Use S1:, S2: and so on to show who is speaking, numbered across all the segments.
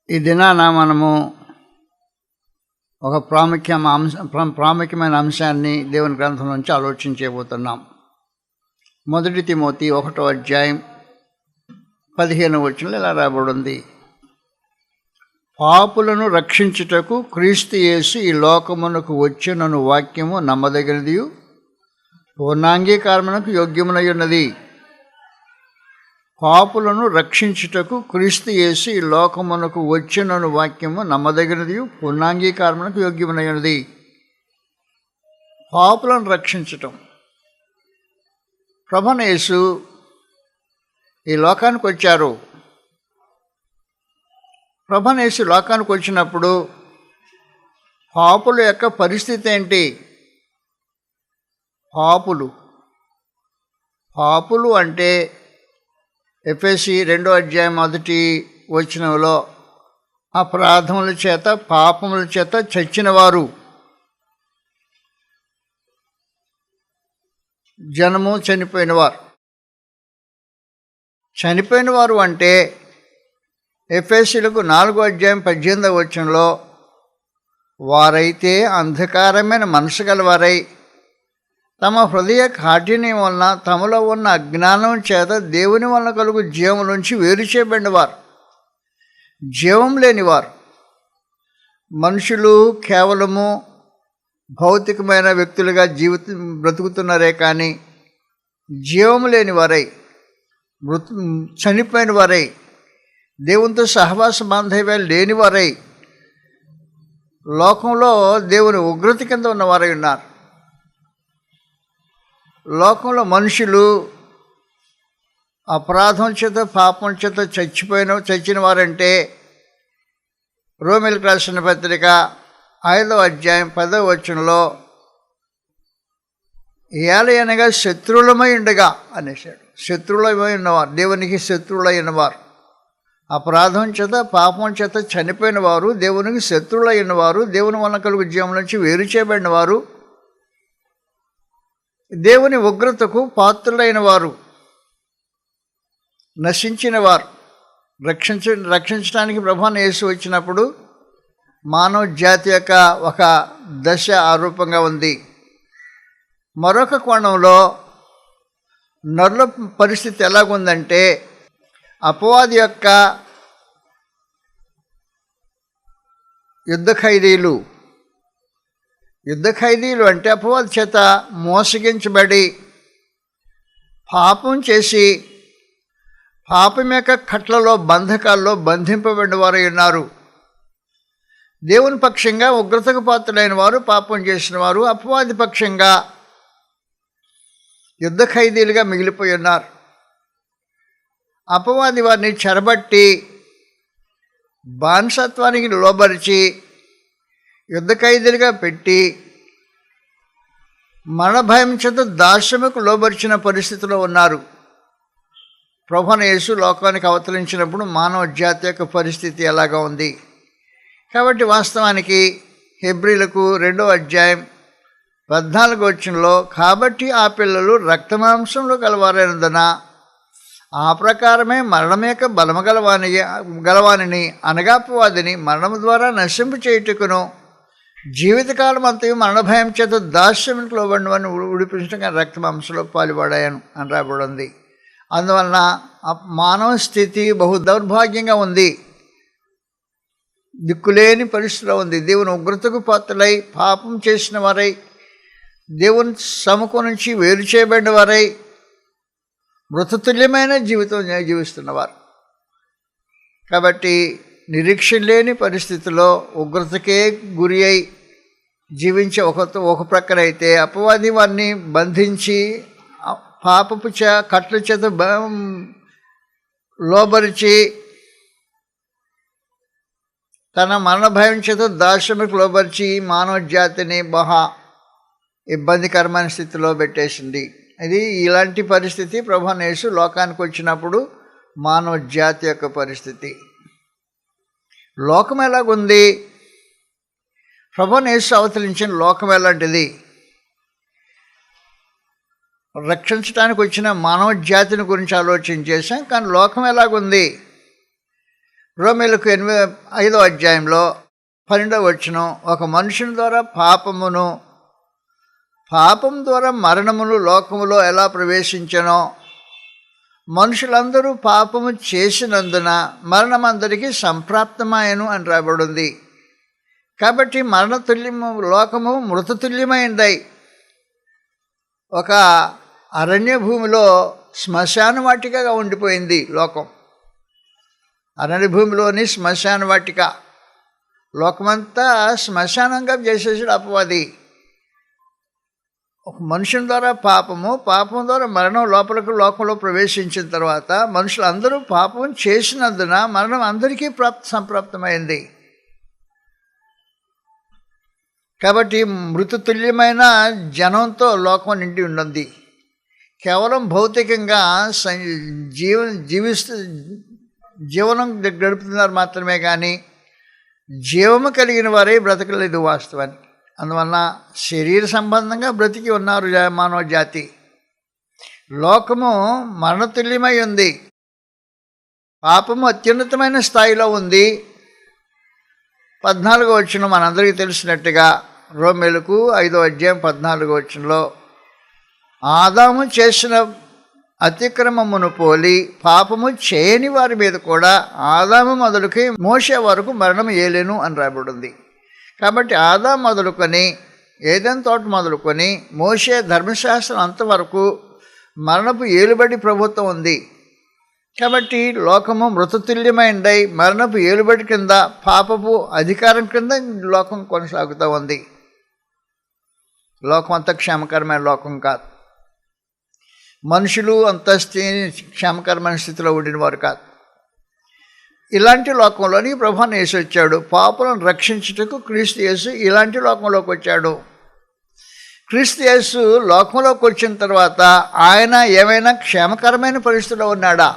S1: ఈ దినాన మనము ఒక ప్రాముఖ్యమైన అంశాన్ని దేవుని గ్రంథం నుంచి ఆలోచించబోతున్నాం. 1 తిమోతి 1వ అధ్యాయం 15వ వచనంలో ఇలా రాయబడింది: పాపులను రక్షించుటకు క్రీస్తు యేసు ఈ లోకమునకు వచ్చెనను వాక్యము నమ్మదగినదియు పూర్ణాంగీకారమునకు యోగ్యమునై ఉన్నది. పాపులను రక్షించుటకు క్రీస్తు యేసు ఈ లోకమునకు వచ్చెనను వాక్యము నమ్మదగినదియు పూర్ణాంగీకారమునకు యోగ్యమునై ఉన్నది. పాపులను రక్షించటం. ప్రభువైన యేసు ఈ లోకానికి వచ్చారు. ప్రభువైన యేసు లోకానికి వచ్చినప్పుడు పాపుల యొక్క పరిస్థితి ఏంటి? పాపులు అంటే ఎఫెసీ 2వ అధ్యాయం 1వ వచనంలో అపరాధముల చేత పాపముల చేత చచ్చినవారు, జనము చనిపోయినవారు అంటే ఎఫెసీలకు 4వ అధ్యాయం 18వ వచనంలో వారైతే అంధకారమైన మనసు గలవారై తమ హృదయ కాఠిన్యం వలన తమలో ఉన్న అజ్ఞానం చేత దేవుని వలన కలుగు జీవం నుంచి వేరు చేయబడినవారు, జీవం లేనివారు. మనుషులు కేవలము భౌతికమైన వ్యక్తులుగా బ్రతుకుతున్నారే కానీ జీవం లేని వారై చనిపోయిన వారై దేవునితో సహవాస బాంధవ్యాలు లేనివారై లోకంలో దేవుని ఉగ్రత కింద ఉన్నవారై ఉన్నారు. లోకంలో మనుషులు అపరాధం చేత పాపం చేత చచ్చిన వారంటే రోమీయులకు రాసిన పత్రిక 5వ అధ్యాయం 10వ వచనంలో ఏలయనగా శత్రువులమై ఉండగా అనేసాడు. శత్రువులమై ఉన్నవారు, దేవునికి శత్రువులై ఉన్నవారు, అపరాధం చేత పాపం చేత చనిపోయిన వారు, దేవునికి శత్రువులై ఉన్నవారు, దేవుని వలన కలుగు జీవం నుంచి వేరు చేయబడిన వారు, దేవుని ఉగ్రతకు పాత్రులైన వారు, నశించిన వారు. రక్షించడానికి ప్రభువైన యేసు వచ్చినప్పుడు మానవ జాతి యొక్క ఒక దశ ఆరూపంగా ఉంది. మరొక కోణంలో నరుల పరిస్థితి ఎలాగుందంటే అపవాది యొక్క యుద్ధ ఖైదీలు అంటే అపవాది చేత మోసగించబడి పాపం చేసి పాపం యొక్క కట్లలో బంధకాల్లో బంధింపబడిన వారు ఉన్నారు. దేవుని పక్షంగా ఉగ్రతకు పాత్రులైన వారు, పాపం చేసిన వారు అపవాది పక్షంగా యుద్ధ ఖైదీలుగా మిగిలిపోయి ఉన్నారు. అపవాది వారిని చెరబట్టి బానిసత్వానికి లోబరిచి యుద్ధ ఖైదీలుగా పెట్టి మరణ భయం చేత దాస్యముకు లోబరిచిన పరిస్థితిలో ఉన్నారు. ప్రభువైన యేసు లోకానికి అవతరించినప్పుడు మానవ జాతి యొక్క పరిస్థితి ఎలాగా ఉంది? కాబట్టి వాస్తవానికి హెబ్రీలకు 2వ అధ్యాయం 14వ వచనంలో కాబట్టి ఆ పిల్లలు రక్తమాంసంలో గలవారైనందున ఆ ప్రకారమే మరణం యొక్క బలము గలవానిని అనగా అపవాదిని మరణము ద్వారా నశింపు చేయుటకును జీవితకాలం అంతయు మరణ భయం చేత దాస్యములకు లోబడినవని విడిపించడం రక్తమాంసంలో పాలుపడాయను అని రాబడింది. అందువలన మానవ స్థితి బహు దౌర్భాగ్యంగా ఉంది, దిక్కులేని పరిస్థితిలో ఉంది. దేవుని ఉగ్రతకు పాత్రలై పాపం చేసిన వారై దేవుని సముఖం నుంచి వేరు చేయబడిన వారై మృతతుల్యమైన జీవితం జీవిస్తున్నవారు. కాబట్టి నిరీక్షణ లేని పరిస్థితిలో ఉగ్రతకే గురి అయి జీవించే ఒక ప్రక్కన అయితే అపవాది వారిని బంధించి పాపపు కట్ల చేత లోబరిచి తన మరణ భయం చేత దాస్యముకు లోబరిచి మానవ జాతిని మహా ఇబ్బందికరమైన స్థితిలో పెట్టేసింది. ఇది ఇలాంటి పరిస్థితి ప్రభువైన యేసు లోకానికి వచ్చినప్పుడు మానవ జాతి యొక్క పరిస్థితి. లోకం ఎలాగుంది? ప్రభువైన యేసు అవతరించిన లోకం ఎలాంటిది? రక్షించడానికి వచ్చిన మానవ జాతిని గురించి ఆలోచన చేశాం. కానీ లోకం ఎలాగుంది? రోమీయులకు 5వ అధ్యాయంలో 12వ వచనం, ఒక మనుషుని ద్వారా పాపం ద్వారా మరణమును లోకములో ఎలా ప్రవేశించెనో మనుషులందరూ పాపము చేసినందున మరణం అందరికీ సంప్రాప్తమాయను అని రాబడింది. కాబట్టి లోకము మృతతుల్యమైందై ఒక అరణ్య భూమిలో శ్మశాన వాటికగా ఉండిపోయింది. లోకం అరణ్య భూమిలోని శ్మశాన వాటిక, లోకమంతా శ్మశానంగా చేసేసాడు అపవాది. ఒక మనుషుని ద్వారా పాపం ద్వారా మరణం లోకంలో ప్రవేశించిన తర్వాత మనుషులందరూ పాపం చేసినందున మరణం అందరికీ సంప్రాప్తమైంది. కాబట్టి మృతతుల్యమైన జనంతో లోకం నిండి ఉన్నది. కేవలం భౌతికంగా జీవనం గడుపుతున్నారు మాత్రమే కానీ జీవము కలిగిన వారే బ్రతకలేదు వాస్తవానికి. అందువలన శరీర సంబంధంగా బ్రతికి ఉన్నారు మానవ జాతి. లోకము మరణతుల్యమై ఉంది. పాపము అత్యున్నతమైన స్థాయిలో ఉంది. 14వ వచనం మనందరికీ తెలిసినట్టుగా రోమీయులకు 5వ అధ్యాయం 14వ వచనంలో, ఆదాము చేసిన అతిక్రమమును పోలి పాపము చేయని వారి మీద కూడా ఆదాము మొదలుకి మోషే వరకు మరణం ఏలేను అని రాబడింది. కాబట్టి ఆదాము మొదలుకొని ఏదైనా తోట మొదలుకొని మోషే ధర్మశాస్త్రం అంతవరకు మరణపు ఏలుబడి ప్రభుత్వం ఉంది. కాబట్టి లోకము మృతతుల్యమైందై మరణపు ఏలుబడి కింద, పాపపు అధికారం కింద లోకం కొనసాగుతూ ఉంది. లోకం అంత క్షేమకరమైన లోకం కాదు. మనుషులు అంత క్షేమకరమైన స్థితిలో ఉండినవారు కాదు. ఇలాంటి లోకంలోని ప్రభువుని యేసు వచ్చాడు. పాపులను రక్షించుటకు క్రీస్తు యేసు ఇలాంటి లోకంలోకి వచ్చాడు. క్రీస్తు యేసు లోకంలోకి వచ్చిన తర్వాత ఆయన ఏమైనా క్షేమకరమైన పరిస్థితిలో ఉన్నాడా?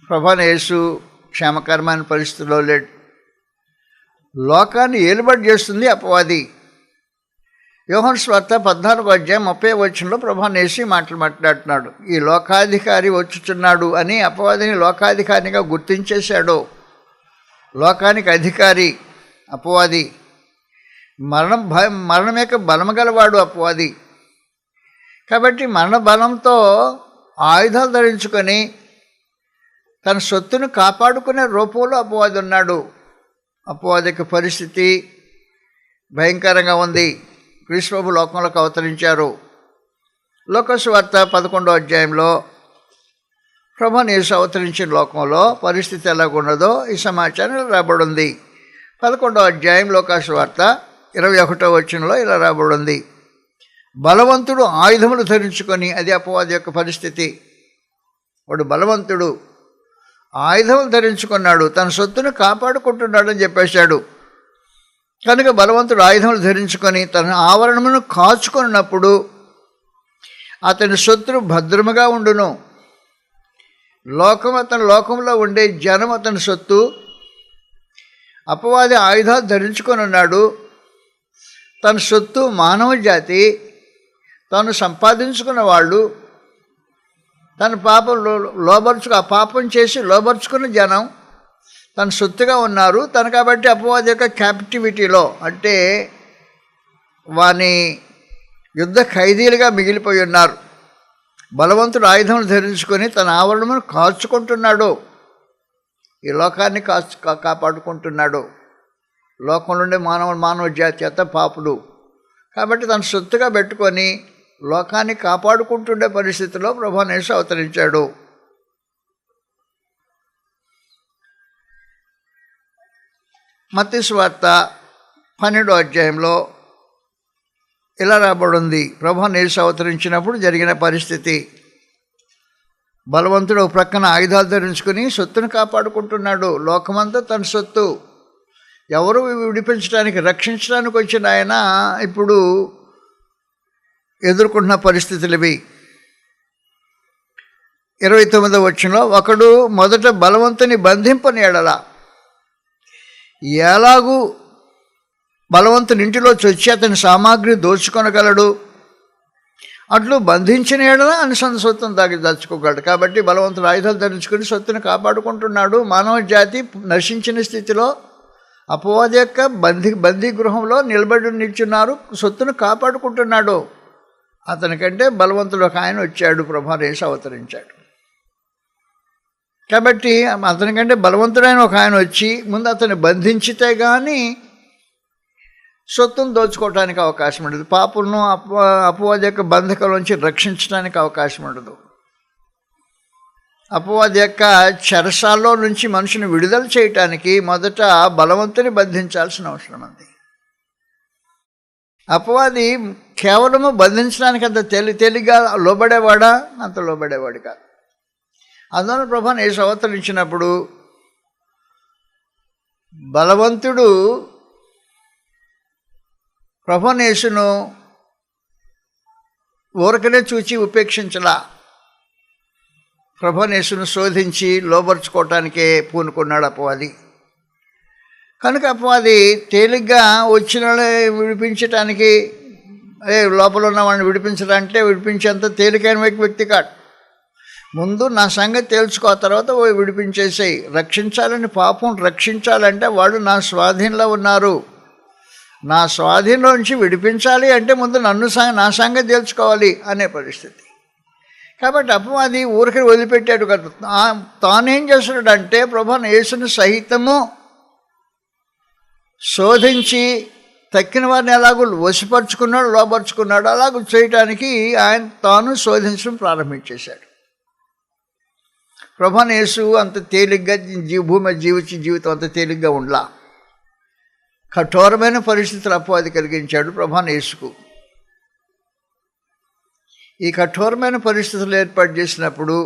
S1: ప్రభువుని యేసు క్షేమకరమైన పరిస్థితిలో లేడు. లోకాన్ని ఏలుబడి చేస్తుంది అపవాది. యోహాను సువార్త 14వ అధ్యాయం 30వ వచనంలో ప్రభువుని యేసు మాట్లాడుతున్నాడు. ఈ లోకాధికారి వచ్చుచున్నాడు అని అపవాదిని లోకాధికారిగా గుర్తించేశాడు. లోకానికి అధికారి అపవాది. మరణం యొక్క బలము గలవాడు అపవాది. కాబట్టి మరణ బలంతో ఆయుధాలు ధరించుకొని తన సొత్తును కాపాడుకునే రూపంలో అపవాది ఉన్నాడు. అపవాది యొక్క పరిస్థితి భయంకరంగా ఉంది. క్రీస్తు ప్రభు లోకంలోకి అవతరించారు. లోక సువార్త 11వ అధ్యాయంలో ప్రభువుని యేసు అవతరించిన లోకంలో పరిస్థితి ఎలాగున్నదో ఈ సమాచారం రాబడింది. 11వ అధ్యాయం లోక సువార్త 21వ వచనంలో ఇలా రాబడింది, బలవంతుడు ఆయుధములు ధరించుకొని, అది అపవాది యొక్క పరిస్థితి. వాడు బలవంతుడు ఆయుధములు ధరించుకున్నాడు, తన సొత్తును కాపాడుకుంటున్నాడు అని చెప్పేశాడు. కనుక బలవంతుడు ఆయుధములు ధరించుకొని తన ఆవరణమును కాచుకున్నప్పుడు అతని సొత్తు భద్రముగా ఉండును. లోకంలో ఉండే జనం అతని సొత్తు. అపవాది ఆయుధాలు ధరించుకొని ఉన్నాడు. తన సొత్తు మానవ జాతి, తాను సంపాదించుకున్న వాళ్ళు, తన పాపం చేసి లోబర్చుకున్న జనం తన సొత్తుగా ఉన్నారు. తను కాబట్టి అపవాది యొక్క క్యాప్టివిటీలో, అంటే వాని యుద్ధ ఖైదీలుగా మిగిలిపోయి ఉన్నారు. బలవంతుడు ఆయుధములు ధరించుకొని తన ఆవరణమును కాచుకుంటున్నాడు. ఈ లోకాన్ని కాపాడుకుంటున్నాడు. లోకంలోనే మానవ జాతి అంతా పాపులు. కాబట్టి తన సొత్తుగా పెట్టుకొని లోకాన్ని కాపాడుకుంటుండే పరిస్థితిలో ప్రభువుని యేసు అవతరించాడు. మత్తయి సువార్త 12వ అధ్యాయంలో ఇలా రాబడింది, ప్రభువుని యేసు అవతరించినప్పుడు జరిగిన పరిస్థితి. బలవంతుడు ఒక ప్రక్కన ఆయుధాలు ధరించుకుని సొత్తును కాపాడుకుంటున్నాడు. లోకమంతా తన సొత్తు. ఎవరు విడిపించడానికి, రక్షించడానికి వచ్చిన ఆయన ఇప్పుడు ఎదుర్కొంటున్న పరిస్థితులు ఇవి. 29వ వచనంలో, ఒకడు మొదట బలవంతుని బంధింపని ఎడల ఎలాగూ బలవంతుని ఇంటిలో చొచ్చి అతని సామాగ్రి దోచుకొనగలడు. అట్లు బంధించిన ఏడన అనుసంధ సొత్తును దచ్చుకోగలడు. కాబట్టి బలవంతుడు ఆయుధాలు ధరించుకుని సొత్తును కాపాడుకుంటున్నాడు. మానవ జాతి నశించిన స్థితిలో అపవాది యొక్క బందీ గృహంలో నిల్చున్నారు, సొత్తును కాపాడుకుంటున్నాడు. అతనికంటే బలవంతుడు ఒక ఆయన వచ్చాడు, ప్రభువైన యేసు అవతరించాడు. కాబట్టి అతనికంటే బలవంతుడైన ఒక ఆయన వచ్చి ముందు అతన్ని బంధించితే కానీ సొత్తును దోచుకోవడానికి అవకాశం ఉండదు, పాపులను అపవాది యొక్క బంధకాల నుంచి రక్షించడానికి అవకాశం ఉండదు. అపవాది యొక్క చెరసాల్లో నుంచి మనిషిని విడుదల చేయటానికి మొదట బలవంతుని బంధించాల్సిన అవసరం ఉంది. అపవాది కేవలము బంధించడానికి అంత తేలిగ్గా లోబడేవాడా? అంత లోబడేవాడు కాదు. అందువల్ల ప్రభువైన యేసు అవతరించినప్పుడు బలవంతుడు ప్రభువైన యేసును ఊరకనే చూచి ఉపేక్షించలా. ప్రభువైన యేసును శోధించి లోబర్చుకోవటానికే పూనుకున్నాడు అపవాది. కనుక అపవాది తేలిగ్గా వచ్చిన విడిపించటానికి, లోపల ఉన్న వాడిని విడిపించడాలంటే విడిపించేంత తేలికైన వ్యక్తి కాదు. ముందు నా సంగతి తేల్చుకో, తర్వాత విడిపించేసేయి. రక్షించాలని, పాపం రక్షించాలంటే వాళ్ళు నా స్వాధీనంలో ఉన్నారు. నా స్వాధీనంలో నుంచి విడిపించాలి అంటే ముందు నా సంగతి తేల్చుకోవాలి అనే పరిస్థితి. కాబట్టి అపవాది ఊరికి వదిలిపెట్టాడు కదా. తానేం చేస్తున్నాడంటే ప్రభువైన యేసుని సహితము శోధించి తక్కిన వారిని ఎలాగో వశపరుచుకున్నాడు, లోపరుచుకున్నాడు, అలాగ చేయటానికి ఆయన తాను శోధించడం ప్రారంభించేశాడు. ప్రభువైన యేసు అంత తేలిగ్గా భూమి జీవితం అంత తేలిగ్గా ఉండలా. కఠోరమైన పరిస్థితులు అపవాది కలిగించాడు ప్రభువైన యేసుకు. ఈ కఠోరమైన పరిస్థితులు ఏర్పాటు చేసినప్పుడు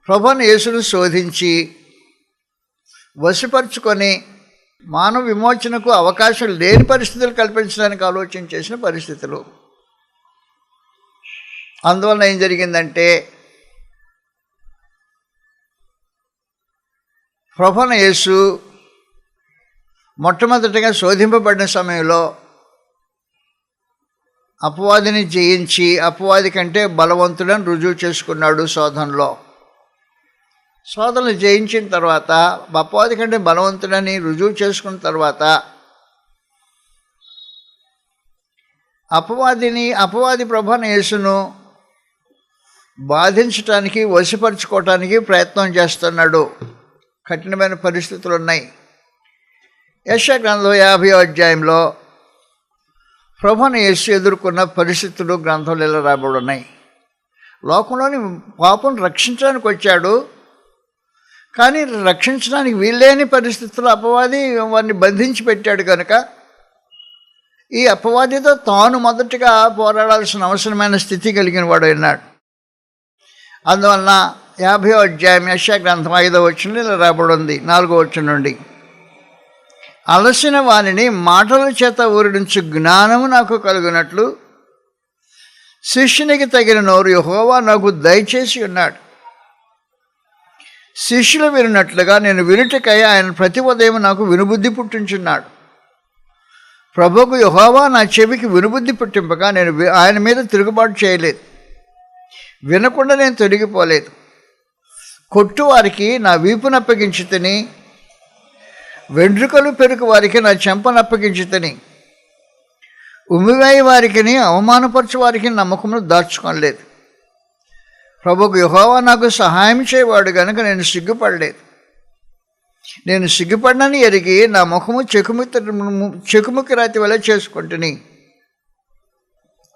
S1: ప్రభువైన యేసును శోధించి వశపరుచుకొని మానవ విమోచనకు అవకాశం లేని పరిస్థితులు కల్పించడానికి ఆలోచన చేసిన పరిస్థితులు. అందువలన ఏం జరిగిందంటే ప్రభువైన యేసు మొట్టమొదటిగా శోధింపబడిన సమయంలో అపవాదిని జయించి అపవాది కంటే బలవంతుడని రుజువు చేసుకున్నాడు. శోధనలు జయించిన తర్వాత, అపవాది కంటే బలవంతుడని రుజువు చేసుకున్న తర్వాత అపవాది ప్రభువైన యేసును బాధించటానికి, వశపరుచుకోవటానికి ప్రయత్నం చేస్తున్నాడు. కఠినమైన పరిస్థితులు ఉన్నాయి. యెషయా గ్రంథం 50వ అధ్యాయంలో ప్రభువైన యేసు ఎదుర్కొన్న పరిస్థితులు గ్రంథంలో ఇలా రాబడి ఉన్నాయి. లోకంలోని పాపం రక్షించడానికి వచ్చాడు, కానీ రక్షించడానికి వీల్లేని పరిస్థితుల్లో అపవాది వారిని బంధించి పెట్టాడు. కనుక ఈ అపవాదితో తాను మొదటిగా పోరాడాల్సిన అవసరమైన స్థితి కలిగిన వాడు ఉన్నాడు. అందువలన 50వ అధ్యాయం యెషయా గ్రంథం 5వ వచనంలో ఇలా రాబడి ఉంది, 4వ వచనం నుండి. అలసిన వానిని మాటల చేత ఊరడించు జ్ఞానము నాకు కలుగునట్లు శిష్యునికి తగిన నోరు యెహోవా నాకు దయచేసి ఉన్నాడు. శిష్యులు వినట్లుగా నేను వినుటకై ఆయన ప్రతి ఉదయం నాకు వినుబుద్ధి పుట్టించున్నాడు. ప్రభువుకు యెహోవా నా చెవికి వినుబుద్ధి పుట్టింపగా నేను ఆయన మీద తిరుగుబాటు చేయలేదు, వినకుండా నేను తొలగిపోలేదు. కొట్టువారికి నా వీపును అప్పగించి తిని, వెంట్రుకలు పెరుగు వారికి నా చెంపను అప్పగించి తిని, ఉమ్మివేయి వారికి, అవమానపరచు వారికి నమ్మకమును దాచుకోలేదు. ప్రభువుకు యెహోవా నాకు సహాయం చేయవాడు గనుక నేను సిగ్గుపడలేదు. నేను సిగ్గుపడినని ఎరిగి నా ముఖము చెకుముకి రాతి వల్ల చేసుకుంటుని.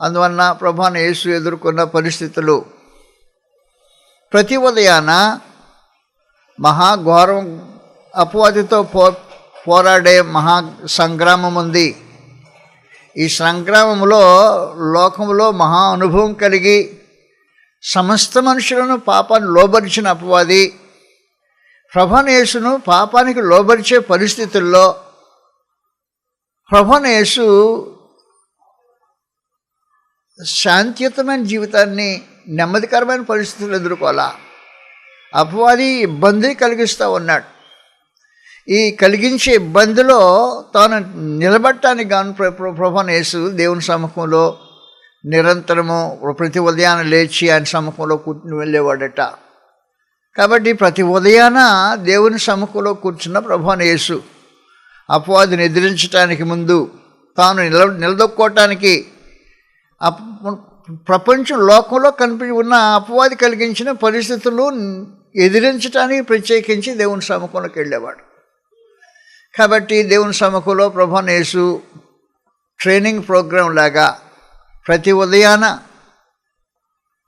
S1: అందువలన ప్రభువైన యేసు ఎదుర్కొన్న పరిస్థితులు, ప్రతి ఉదయాన మహాఘోరం అపవాదితో పోరాడే మహా సంగ్రామం ఉంది. ఈ సంగ్రామంలో లోకంలో మహా అనుభవం కలిగి సమస్త మనుషులను పాపాన్ని లోబరిచిన అపవాది ప్రభువైన యేసును పాపానికి లోబరిచే పరిస్థితుల్లో ప్రభువైన యేసు శాంతియుతమైన జీవితాన్ని, నెమ్మదికరమైన పరిస్థితులు ఎదుర్కోవాలా. అపవాది ఇబ్బంది కలిగిస్తూ ఉన్నాడు. ఈ కలిగించే ఇబ్బందిలో తాను నిలబడటానికి గాను ప్రభువైన యేసు దేవుని సముఖంలో నిరంతరము ప్రతి ఉదయాన్ని లేచి ఆయన సముఖంలో కూర్చుని వెళ్ళేవాడట. కాబట్టి ప్రతి ఉదయాన దేవుని సముఖంలో కూర్చున్న ప్రభువైన యేసు అపవాదిని ఎదిరించడానికి ముందు తాను నిలదొక్కోవటానికి ప్రపంచం లోకంలో ఉన్న అపవాది కలిగించిన పరిస్థితులు ఎదిరించడానికి ప్రత్యేకించి దేవుని సముఖంలోకి వెళ్ళేవాడు. కాబట్టి దేవుని సముఖంలో ప్రభువైన యేసు ట్రైనింగ్ ప్రోగ్రాం లాగా ప్రతి ఉదయాన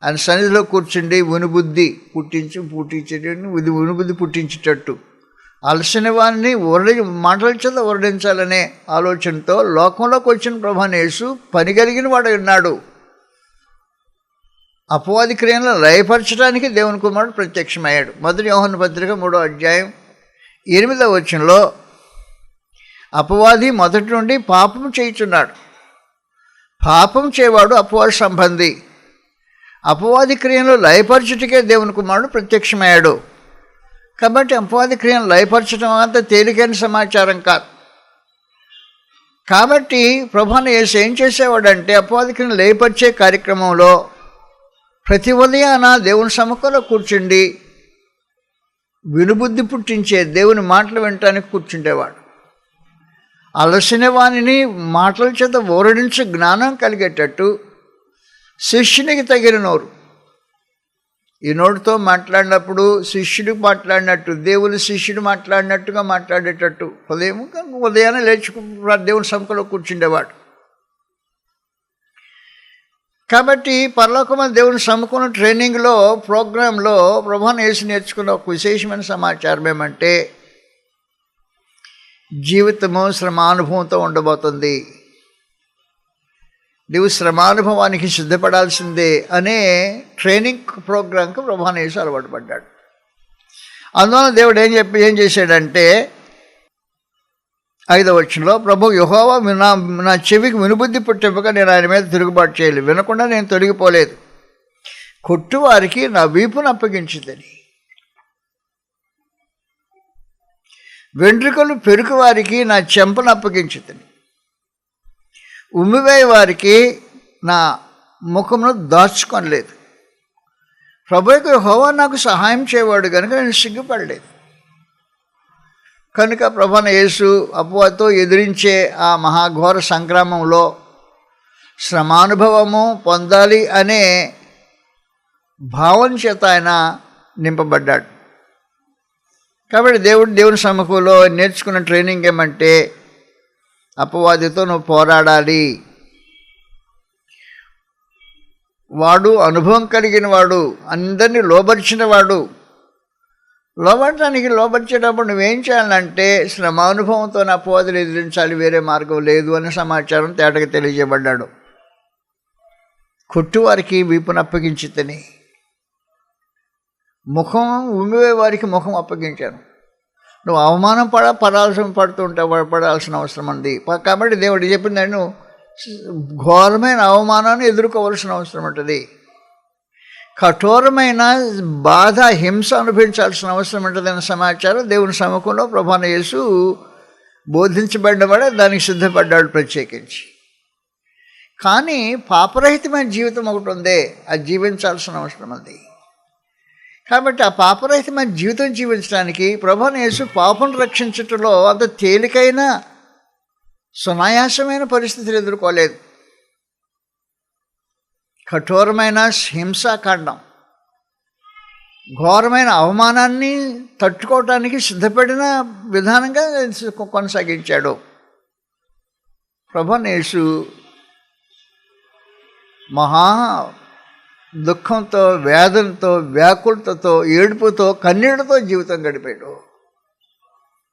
S1: ఆయన సన్నిధిలో కూర్చుండి వినుబుద్ధి పుట్టించేటట్టు అలసిన వారిని మాటల చేత వర్ణించాలనే ఆలోచనతో లోకంలోకి వచ్చిన ప్రభువైన యేసు పని కలిగిన వాడు ఉన్నాడు. అపవాది క్రియలను లయపరచడానికి దేవుని కుమారుడు ప్రత్యక్షమయ్యాడు. 1 యోహాను పత్రిక 3వ అధ్యాయం 8వ వచనంలో అపవాది మొదటి నుండి పాపం చేయుచున్నాడు, పాపం చేయవాడు అపవాది సంబంధి, అపవాది క్రియలను లయపరచుటకే దేవుని కుమారుడు ప్రత్యక్షమయ్యాడు. కాబట్టి అపవాది క్రియను లయపరచడం అంత తేలికైన సమాచారం కాదు. కాబట్టి ప్రభువైన యేసు ఏం చేసేవాడంటే అపవాది క్రియను లయపరిచే కార్యక్రమంలో ప్రతి ఉదయాన దేవుని సముఖంలో కూర్చుండి వినుబుద్ధి పుట్టించే దేవుని మాటలు వినటానికి కూర్చుండేవాడు. అలసిన వాణిని మాటల చేత ఓరడించే జ్ఞానం కలిగేటట్టు శిష్యునికి తగిన నోరు, ఈ నోటితో మాట్లాడినప్పుడు శిష్యుడు మాట్లాడినట్టు దేవుని శిష్యుడు మాట్లాడినట్టుగా మాట్లాడేటట్టు ఉదయాన్నే లేచి దేవుని సముఖంలో కూర్చుండేవాడు. కాబట్టి పరలోకమైన దేవుని సముఖంలో ట్రైనింగ్లో ప్రోగ్రాంలో ప్రభువైన యేసు నేర్చుకున్న ఒక విశేషమైన సమాచారం ఏమంటే జీవితము శ్రమానుభవంతో ఉండబోతుంది, నీవు శ్రమానుభవానికి సిద్ధపడాల్సిందే అనే ట్రైనింగ్ ప్రోగ్రాంకి ప్రభువైన యేసు అలవాటు పడ్డాడు. అందువల్ల దేవుడు ఏం చేశాడంటే 5వ వచనంలో ప్రభు యెహోవా నా చెవికి వినుబుద్ధి పుట్టింపగా నేను ఆయన మీద తిరుగుబాటు చేయలేదు, వినకుండా నేను తొలగిపోలేదు, కొట్టువారికి నా వీపును అప్పగించుదని, వెంట్రుకలు పెరుకు వారికి నా చెంపను అప్పగించుదని, ఉమ్మివేయ వారికి నా ముఖమును దాచుకొనలేదు. ప్రభు యెహోవా నాకు సహాయం చేయవాడు కనుక నేను సిగ్గుపడలేదు. కనుక ప్రభువైన యేసు అపవాదితో ఎదిరించే ఆ మహాఘోర సంగ్రామంలో శ్రమానుభవము పొందాలి అనే భావన చేత ఆయన నింపబడ్డాడు. కాబట్టి దేవుని సముఖంలో నేర్చుకున్న ట్రైనింగ్ ఏమంటే అపవాదితో నువ్వు పోరాడాలి. వాడు అనుభవం కలిగిన వాడు, అందరినీ లోబరిచిన వాడు. లోబర్చేటప్పుడు నువ్వేం చేయాలంటే శ్రమానుభవంతో అపవాదులు ఎదిరించాలి, వేరే మార్గం లేదు అనే సమాచారం తేటగా తెలియజేయబడ్డాడు. కొట్టువారికి వీపును అప్పగించితని, ముఖం ఉమ్మివే వారికి ముఖం అప్పగించాను. నువ్వు అవమానం పడాల్సిన అవసరం ఉంది. కాబట్టి దేవుడు చెప్పింది, నువ్వు ఘోరమైన అవమానాన్ని ఎదుర్కోవాల్సిన అవసరం ఉంటుంది, కఠోరమైన బాధ హింస అనుభవించాల్సిన అవసరం ఉంటుందన్న సమాచారం దేవుని సముఖంలో ప్రభువైన యేసు బోధించబడ్డవాడే దానికి సిద్ధపడ్డాడు ప్రత్యేకించి. కానీ పాపరహితమైన జీవితం ఒకటి ఉంది, అది జీవించాల్సిన అవసరం ఉంది. కాబట్టి ఆ పాపరహితమైన జీవితం జీవించడానికి ప్రభువైన యేసు పాపను రక్షించటంలో అంత తేలికైన సునాయాసమైన పరిస్థితులు ఎదుర్కోలేదు. కఠోరమైన హింసాకాండం, ఘోరమైన అవమానాన్ని తట్టుకోవటానికి సిద్ధపడిన విధానంగా కొనసాగించాడు. ప్రభువైన యేసు మహా దుఃఖంతో, వేదనతో, వ్యాకులతతో, ఏడుపుతో, కన్నీళ్లతో జీవితం గడిపాడు.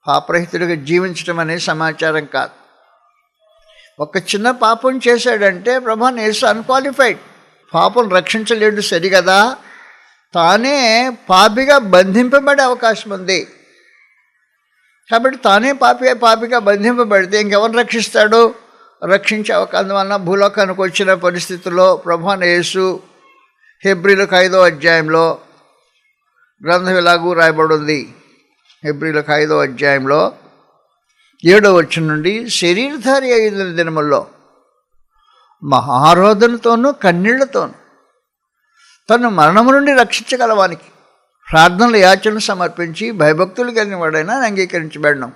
S1: పాపరహితుడిగా జీవించడం అనే సమాచారం కాదు. ఒక చిన్న పాపం చేశాడంటే ప్రభువైన యేసు అన్క్వాలిఫైడ్, పాపం రక్షించలేడు సరిగదా, తానే పాపిగా బంధింపబడే అవకాశం ఉంది. కాబట్టి తానే పాపిగా బంధింపబడితే ఇంకెవరు రక్షిస్తాడు? రక్షించే అవకాశం వలన భూలోకానికి వచ్చిన పరిస్థితుల్లో ప్రభువైన యేసు హెబ్రీలకు 5వ అధ్యాయంలో గ్రంథం ఇలాగూ రాయబడి ఉంది. హెబ్రీలకు 5వ అధ్యాయంలో 7వ వచనం నుండి, శరీరధారి అయిన దినముల్లో మహారోదనతోనూ కన్నీళ్లతోనూ తను మరణము నుండి రక్షించగలవానికి ప్రార్థనలు యాచనలు సమర్పించి భయభక్తులు కలిగిన వాడైనా అంగీకరించబడడం.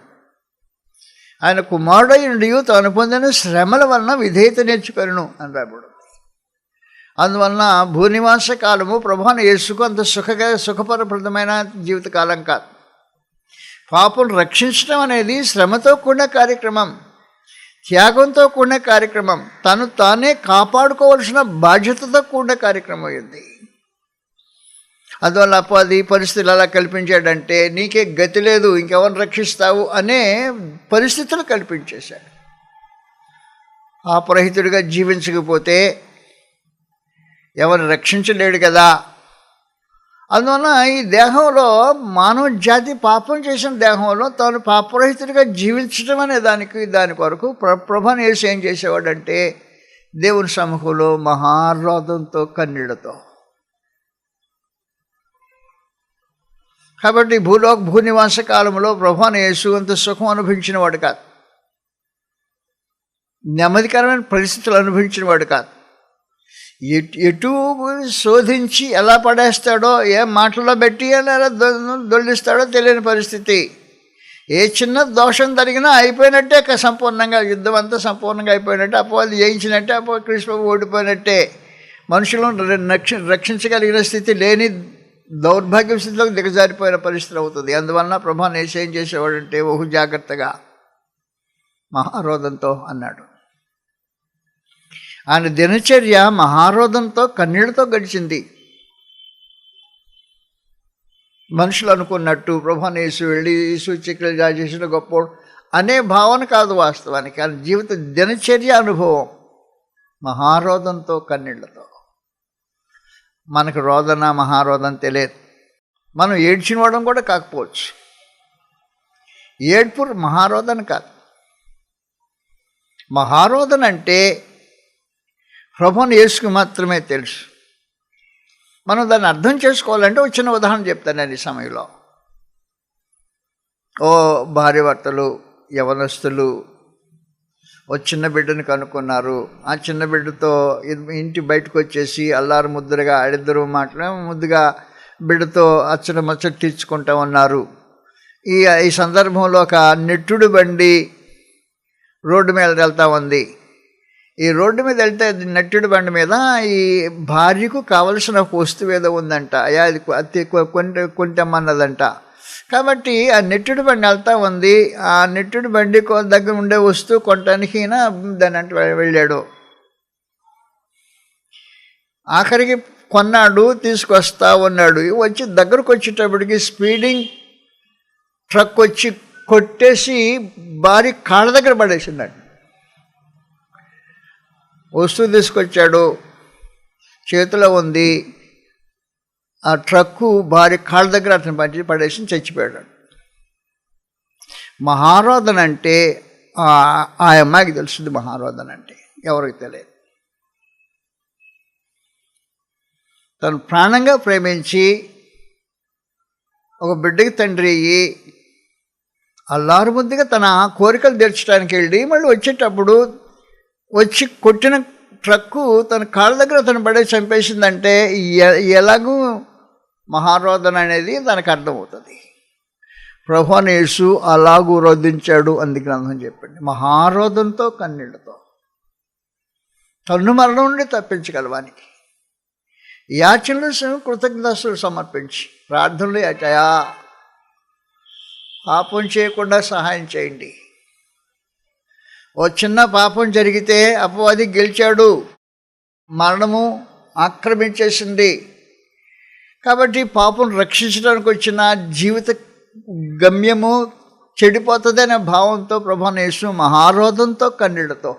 S1: ఆయన కుమారుడైనడి తాను పొందిన శ్రమల వలన విధేయత నేర్చుకొనును అని రాబడు. అందువలన భూనివాస కాలము ప్రభువును యేసుకు అంత సుఖపరప్రదమైన జీవితకాలం కాదు. పాపం రక్షించడం అనేది శ్రమతో కూడిన కార్యక్రమం, త్యాగంతో కూడిన కార్యక్రమం, తను తానే కాపాడుకోవలసిన బాధ్యతతో కూడిన కార్యక్రమం అయింది. అందువల్ల అపవాది పరిస్థితులు అలా కల్పించాడంటే నీకే గతి లేదు, ఇంకెవరిని రక్షిస్తావు అనే పరిస్థితులు కల్పించేశాడు. పాపరహితుడిగా జీవించకపోతే ఎవరిని రక్షించలేడు కదా. అందువల్ల ఈ దేహంలో మానవ జాతి పాపం చేసిన దేహంలో తాను పాపరహితుడిగా జీవించడం అనే దాని కొరకు ప్రభువును యేసు ఏం చేసేవాడంటే దేవుని సముఖంలో మహారోదంతో కన్నీళ్లతో. కాబట్టి భూనివాస కాలంలో ప్రభువును యేసు అంత సుఖం అనుభవించిన వాడు కాదు, నెమ్మదికరమైన పరిస్థితులు అనుభవించిన వాడు కాదు. ఎటు శోధించి ఎలా పడేస్తాడో, ఏ మాటల్లో పెట్టి ఎలా దొల్లిస్తాడో తెలియని పరిస్థితి. ఏ చిన్న దోషం జరిగినా అయిపోయినట్టే, సంపూర్ణంగా యుద్ధం అంతా సంపూర్ణంగా అయిపోయినట్టే, అపవాది జయించినట్టే, కృష్ణ ఓడిపోయినట్టే. మనుషులను రక్షించగలిగిన స్థితి లేని దౌర్భాగ్య స్థితిలోకి దిగజారిపోయిన పరిస్థితి అవుతుంది. అందువలన ప్రభువును యేసు ఏం చేసేవాడంటే బహు జాగ్రత్తగా మహారోదంతో అన్నాడు. ఆయన దినచర్య మహారోదంతో కన్నీళ్లతో గడిచింది. మనుషులు అనుకున్నట్టు ప్రభువును యేసు వెళ్ళి సూచక్రియలు చేసిన గొప్ప అనే భావన కాదు వాస్తవానికి. ఆయన జీవిత దినచర్య అనుభవం మహారోదంతో కన్నీళ్లతో. మనకు రోదన మహారోదన తెలియదు, మనం ఏడ్చిన వాడడం కూడా కాకపోవచ్చు. ఏడ్పు మహారోదన కాదు. మహారోదన అంటే ప్రభువును యేసుకు మాత్రమే తెలుసు. మనం దాన్ని అర్థం చేసుకోవాలంటే ఒక చిన్న ఉదాహరణ చెప్తాను నేను ఈ సమయంలో. భార్యాభర్తలు యవనస్తులు ఓ చిన్న బిడ్డను కనుక్కున్నారు. ఆ చిన్న బిడ్డతో ఇంటి బయటకు వచ్చేసి అల్లారు ముద్దుగా ఆడిద్దరు ముద్దుగా బిడ్డతో అచ్చట తీర్చుకుంటూ ఉన్నారు. ఈ సందర్భంలో ఒక నెట్టుడు బండి రోడ్డు మీద వెళ్తూ ఉంది. ఈ రోడ్డు మీద వెళ్తే నెట్టుడు బండి మీద ఈ భార్యకు కావలసిన వస్తువు ఏదో ఉందంట, అది అతి కొంటమన్నదంట. కాబట్టి ఆ నెట్టుడు బండి వెళ్తూ ఉంది. ఆ నెట్టుడు బండి దగ్గర ఉండే వస్తువు కొనటానికి దాని అంటే వెళ్ళాడు. ఆఖరికి కొన్నాడు, తీసుకొస్తా ఉన్నాడు. వచ్చి దగ్గరకు వచ్చేటప్పటికి స్పీడింగ్ ట్రక్ వచ్చి కొట్టేసి భార్య కాళ్ళ దగ్గర పడేసిందండి. వస్తువు తీసుకొచ్చాడు, చేతిలో ఉంది. ఆ ట్రక్కు భార్య కాళ్ళ దగ్గర అతను పడేసి చచ్చిపోయాడు. మహారోదన అంటే ఆ అమ్మాయికి తెలుస్తుంది. మహారోదన అంటే ఎవరికి తెలియదు. తను ప్రాణంగా ప్రేమించి ఒక బిడ్డకి తండ్రి అయ్యి అల్లారు ముద్దుగా తన కోరికలు తీర్చడానికి వెళ్ళి మళ్ళీ వచ్చేటప్పుడు వచ్చి కొట్టిన ట్రక్కు తన కాళ్ళ దగ్గర తను పడే చంపేసిందంటే ఎలాగూ మహారోదన అనేది దానికి అర్థమవుతుంది. ప్రభువును యేసు అలాగూ రోధించాడు అని గ్రంథం చెప్పండి. మహారోదంతో కన్నీళ్లతో తన్ను మరణం నుండి తప్పించగలవానికి యాచనలు కృతజ్ఞతలు సమర్పించి ప్రార్థనలు అటయా పాపం చేయకుండా సహాయం చేయండి. ఓ చిన్న పాపం జరిగితే అపవాది గెలిచాడు, మరణము ఆక్రమించేసింది. కాబట్టి పాపం రక్షించడానికి వచ్చిన జీవిత గమ్యము చెడిపోతుంది అనే భావంతో ప్రభువును యేసు మహారోదంతో కన్నీళ్లతో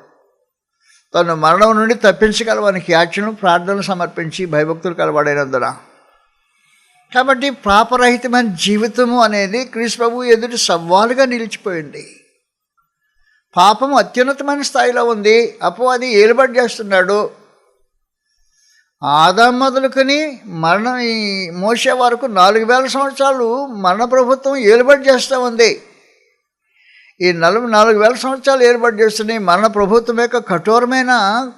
S1: తను మరణం నుండి తప్పించగలవానికి యాచనలు ప్రార్థనలు సమర్పించి భయభక్తులు కలవాడైనందున. కాబట్టి పాపరహితమైన జీవితము అనేది క్రీస్తు ప్రభువు ఎదుటి సవాలుగా నిలిచిపోయింది. పాపం అత్యున్నతమైన స్థాయిలో ఉంది. అపవాది ఏలుబడి చేస్తున్నాడు. ఆదాము మొదలుకొని మరణం ఈ మోషే వరకు 4000 సంవత్సరాలు మరణ ప్రభుత్వం ఏలుబడి చేస్తూ ఉంది. ఈ 44,000 సంవత్సరాలు ఏర్పాటు చేస్తున్న మన ప్రభుత్వం యొక్క కఠోరమైన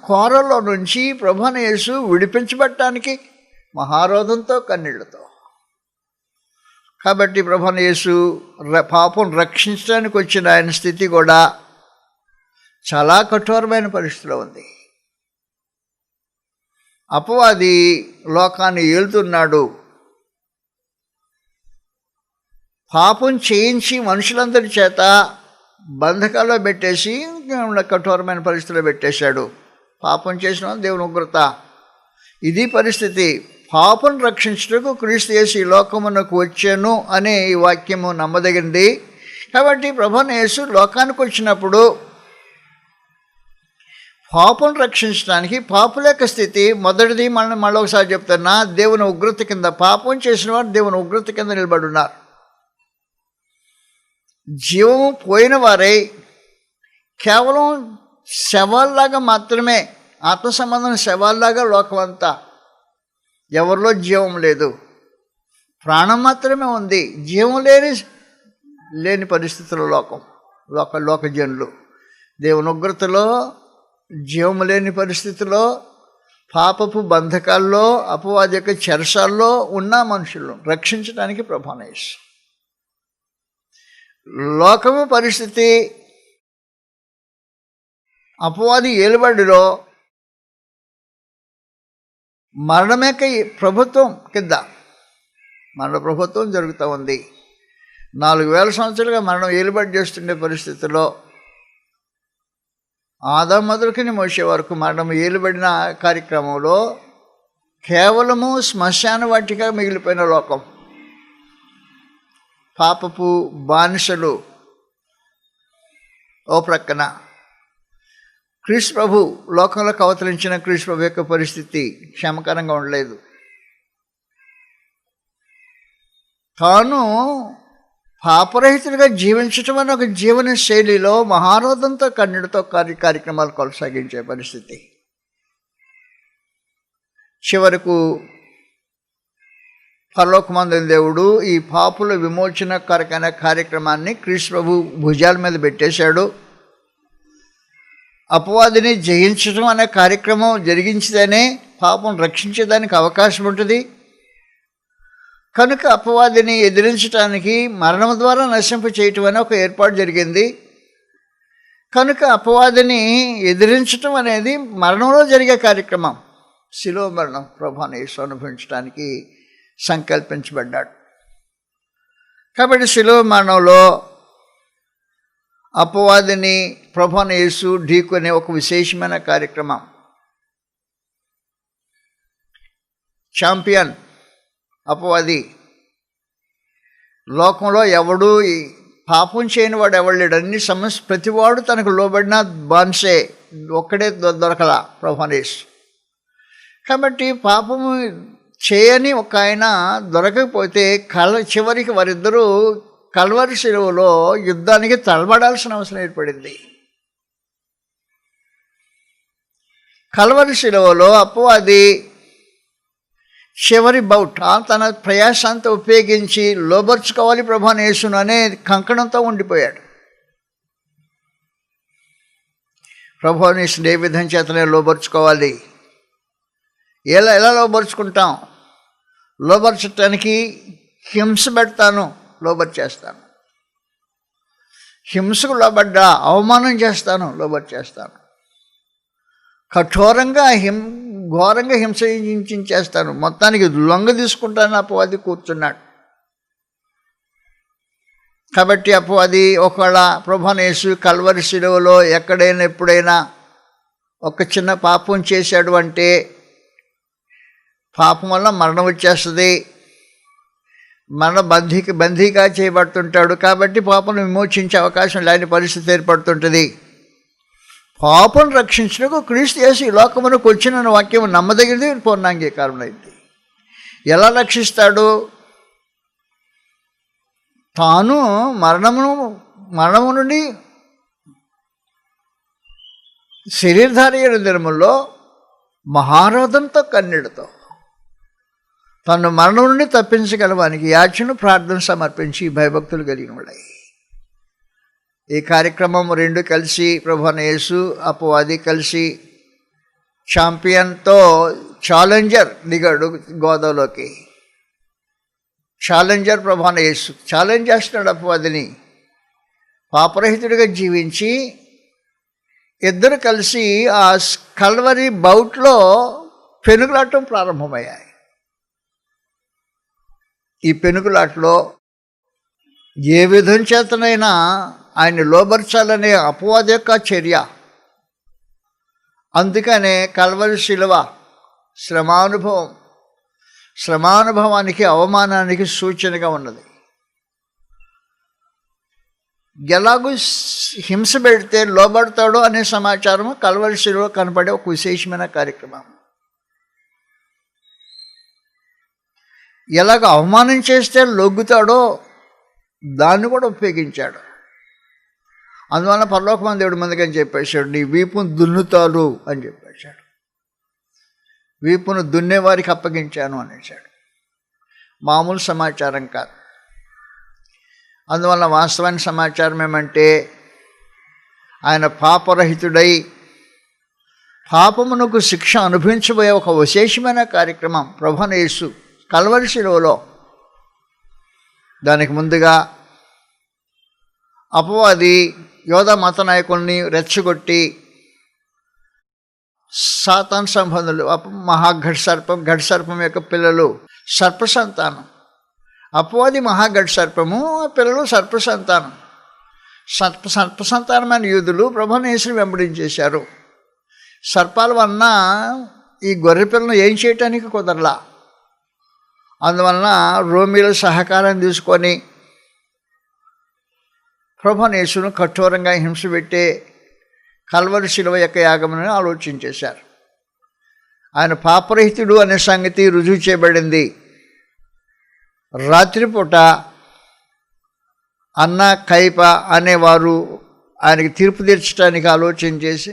S1: కోరలో నుంచి ప్రభువైన యేసు విడిపించబడటానికి మహారోధంతో కన్నీళ్లతో. కాబట్టి ప్రభువైన యేసు పాపం రక్షించడానికి వచ్చిన ఆయన స్థితి కూడా చాలా కఠోరమైన పరిస్థితిలో ఉంది. అపవాది లోకాన్ని ఏలుతున్నాడు. పాపం చేయించి మనుషులందరి చేత బంధకాల్లో పెట్టేసి కఠోరమైన పరిస్థితిలో పెట్టేశాడు. పాపం చేసిన దేవుని ఉగ్రత. ఇది పరిస్థితి. పాపం రక్షించుటకు క్రీస్తు యేసు ఈ లోకమునకు వచ్చాను అనే ఈ వాక్యము నమ్మదగింది. కాబట్టి ప్రభువైన యేసు లోకానికి వచ్చినప్పుడు పాపం రక్షించడానికి, పాపుల యొక్క స్థితి మొదటిది మళ్ళీ ఒకసారి చెప్తున్నా, దేవుని ఉగ్రత కింద. పాపం చేసిన వారు దేవుని ఉగ్రత కింద నిలబడి ఉన్నారు. జీవము పోయిన వారై కేవలం శవాల్లాగా మాత్రమే, ఆత్మ సంబంధం శవాల్లాగా లోకం అంతా. ఎవరిలో జీవం లేదు, ప్రాణం మాత్రమే ఉంది. జీవం లేని పరిస్థితుల్లో లోక జనులు దేవుని ఉగ్రతలో, జీవం లేని పరిస్థితిలో, పాపపు బంధకాల్లో, అపవాది యొక్క చెరసాల్లో ఉన్న మనుషులను రక్షించడానికి ప్రభువైన యేసు. లోకము పరిస్థితి అపవాది ఏలుబడిలో మరణమేక ప్రభుత్వం కింద మరణ ప్రభుత్వం జరుగుతూ ఉంది. 4,000 సంవత్సరాలుగా మరణం ఏలుబడి చేస్తుండే పరిస్థితిలో ఆదాము మొదలుకొని మోషే వరకు మరణం ఏలుబడిన కార్యక్రమంలో కేవలము శ్మశాన వాటిగా మిగిలిపోయిన లోకం, పాపపు బానిసలు ఓ ప్రక్కన, క్రీస్తు ప్రభు లోకంలోకి అవతరించిన క్రీస్తు ప్రభు యొక్క పరిస్థితి క్షేమకరంగా ఉండలేదు. తాను పాపరహితుడిగా జీవించటం అనే ఒక జీవన శైలిలో మహారోధంతో కన్నీటితో కార్యక్రమాలు కొనసాగించే పరిస్థితి. చివరకు పరలోకమందున దేవుడు ఈ పాపుల విమోచన కార్యక్రమాన్ని క్రీస్తు ప్రభు భుజాల మీద పెట్టేశాడు. అపవాదిని జయించడం అనే కార్యక్రమం జరిగించదనే పాపం రక్షించేదానికి అవకాశం ఉంటుంది. కనుక అపవాదిని ఎదిరించడానికి మరణం ద్వారా నశింప చేయటం అనే ఒక ఏర్పాటు జరిగింది. కనుక అపవాదిని ఎదిరించటం అనేది మరణంలో జరిగే కార్యక్రమం. శిలువ మరణం ప్రభువైన యేసు అనుభవించడానికి సంకల్పించబడ్డాడు. కాబట్టి శిలువ మరణంలో అపవాదిని ప్రభువైన యేసు ఢీకొనే ఒక విశేషమైన కార్యక్రమం. ఛాంపియన్ అపవాది. లోకంలో ఎవడు పాపం చేయని వాడు ఎవడు లేడు. అన్ని ప్రతివాడు తనకు లోబడిన బాన్సే, ఒక్కడే దొరకలా ప్రభువైన యేసు. కాబట్టి పాపము చేయని ఒక ఆయన దొరకకపోతే చివరికి వారిద్దరూ కల్వరి శిలువలో యుద్ధానికి తలబడాల్సిన అవసరం ఏర్పడింది. కల్వరి శిలువలో అపవాది చివరి బౌట్ తన ప్రయాసంతా ఉపయోగించి లోబర్చుకోవాలి ప్రభువైన యేసును అనే కంకణంతో ఉండిపోయాడు. ప్రభువైన యేసును ఏ విధం చేతనే లోబర్చుకోవాలి, ఎలా లోబర్చుకుంటాం? లోబర్చటానికి హింస పెడతాను, లోబర్చేస్తాను. హింసకు లోబడ్డా అవమానం చేస్తాను, లోబర్చేస్తాను. కఠోరంగా ఘోరంగా హింసించేస్తాను, మొత్తానికి లొంగ తీసుకుంటాను అపవాది కూర్చున్నాడు. కాబట్టి అపవాది ఒకవేళ ప్రభువైన యేసు కల్వరి శిలువలో ఎక్కడైనా ఎప్పుడైనా ఒక చిన్న పాపం చేశాడు అంటే పాపం వల్ల మరణం వచ్చేస్తుంది, మరణ బందీగా చేయబడుతుంటాడు. కాబట్టి పాపను విమోచించే అవకాశం లేని పరిస్థితి ఏర్పడుతుంటుంది. పాపను రక్షించడానికి క్రీస్తు యేసు ఈ లోకమునకు వచ్చిన వాక్యం నమ్మదగినది, పూర్ణాంగీకారం అయింది. ఎలా రక్షిస్తాడు? తాను మరణము నుండి శరీరధారి అయిన దినముల్లో మహారోధంతో కన్నీళ్లతో తను మరణం నుండి తప్పించగలవానికి యాచను ప్రార్థన సమర్పించి భయభక్తులు కలిగిన ఉన్నాయి. ఈ కార్యక్రమం రెండు కలిసి ప్రభువైన యేసు అపవాది కలిసి ఛాంపియన్తో ఛాలెంజర్ దిగాడు గోదావరిలోకి. ఛాలెంజర్ ప్రభువైన యేసు ఛాలెంజ్ చేస్తున్నాడు అపవాదిని. పాపరహితుడిగా జీవించి ఇద్దరు కలిసి ఆ కల్వరి బౌట్లో పెనుగులాటం ప్రారంభమయ్యాయి. ఈ పెనుగులాటలో ఏ విధం చేతనైనా ఆయన లోబర్చాలనే అపవాది యొక్క చర్య. అందుకనే కల్వరి శిలువ శ్రమానుభవానికి అవమానానికి సూచనగా ఉన్నది. ఎలాగూ హింస పెడితే లోబడతాడో అనే సమాచారం కల్వరి శిలువ కనపడే ఒక విశేషమైన కార్యక్రమం. ఎలాగ అవమానం చేస్తే లొగ్గుతాడో దాన్ని కూడా ఉపయోగించాడు. అందువల్ల పరలోకమంది దేవుడు ముందుగా చెప్పేశాడు, నీ వీపును దున్నుతారు అని చెప్పేశాడు. వీపును దున్నేవారికి అప్పగించాను అనేసాడు. మామూలు సమాచారం కాదు. అందువల్ల వాస్తవానికి సమాచారం ఏమంటే ఆయన పాపరహితుడై పాపమునకు శిక్ష అనుభవించబోయే ఒక విశేషమైన కార్యక్రమం ప్రభువైన యేసు కల్వరి శిలువలో. దానికి ముందుగా అపవాది యోధా మత నాయకుల్ని రెచ్చగొట్టి సాతాన్ సంబంధులు మహాఘట్ సర్పం యొక్క పిల్లలు సర్ప సంతానం. అపవాది మహాఘట్ సర్పము, పిల్లలు సర్ప సంతానం. సర్ప సంతానమైన యూదులు ప్రభువైన యేసుని వెంబడించేశారు. సర్పాల వలన ఈ గొర్రె పిల్లను ఏం చేయటానికి కుదరలా. అందువలన రోమీల సహకారం తీసుకొని ప్రభువైన యేసును కఠోరంగా హింస పెట్టే కల్వరి శిలువ యొక్క యాగమును ఆలోచించేశారు. ఆయన పాపరహితుడు అనే సంగతి రుజువు చేయబడింది. రాత్రిపూట అన్న కైప అనేవారు ఆయనకి తీర్పు తీర్చడానికి ఆలోచన చేసి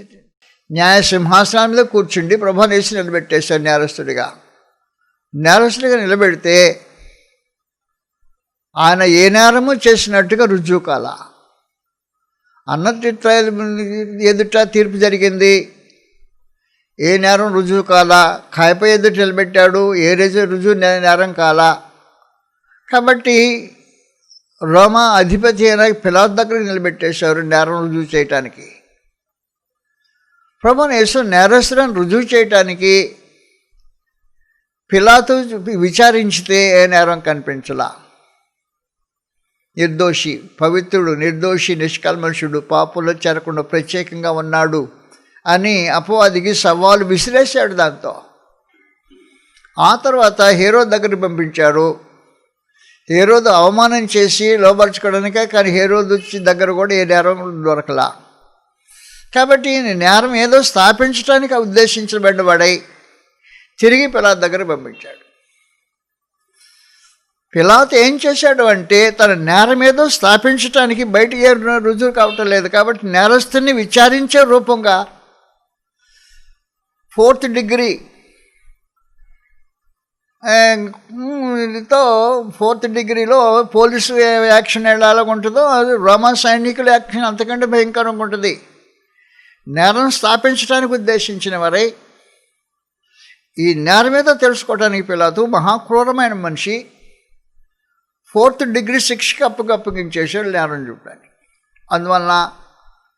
S1: న్యాయ సింహాసనం మీద కూర్చుండి ప్రభువైన యేసుని నిలబెట్టేశారు నేరస్తుడిగా నిలబెడితే ఆయన ఏ నేరము చేసినట్టుగా రుజువు కాల. అన్న ఎదుట తీర్పు జరిగింది, ఏ నేరం రుజువు కాల. కాయప ఎదుట నిలబెట్టాడు, ఏ రుజువు నేరం కాల. కాబట్టి రోమా అధిపతి అయిన పిలాతు దగ్గరికి నిలబెట్టేశారు నేరం రుజువు చేయటానికి. ప్రభువైన యేసు నేరస్తులను రుజువు చేయటానికి పిలాతు విచారించితే ఏ నేరం కనిపించలా. నిర్దోషి, పవిత్రుడు, నిర్దోషి, నిష్కల్మషుడు, పాపుల్లో చేరకుండా ప్రత్యేకంగా ఉన్నాడు అని అపవాదికి సవాలు విసిరేశాడు. దాంతో ఆ తర్వాత హేరోదు దగ్గరికి పంపించారు. హేరోదు అవమానం చేసి లోపరుచుకోవడానికే, కానీ హేరోదు దగ్గర కూడా ఏ నేరం దొరకలా. కాబట్టి నేరం ఏదో స్థాపించడానికి ఉద్దేశించబడ్డవాడై తిరిగి పిలాతు దగ్గర పంపించాడు. పిలాతు ఏం చేశాడు అంటే తన నేరం ఏదో స్థాపించడానికి బయటికి రుజువు కావటం లేదు కాబట్టి నేరస్తుని విచారించే రూపంగా 4th డిగ్రీ తో 4th డిగ్రీలో పోలీసు యాక్షన్ ఎలాగ ఉంటుందో అది రోమా సైనికుల యాక్షన్ అంతకంటే భయంకరంగా ఉంటుంది. నేరం స్థాపించడానికి ఉద్దేశించిన వారై ఈ నేరం మీద తెలుసుకోవడానికి పిలాతు మహాక్రూరమైన మనిషి 4th డిగ్రీ శిక్షకి అప్పగించేసాడు నేరం చూడడానికి. అందువలన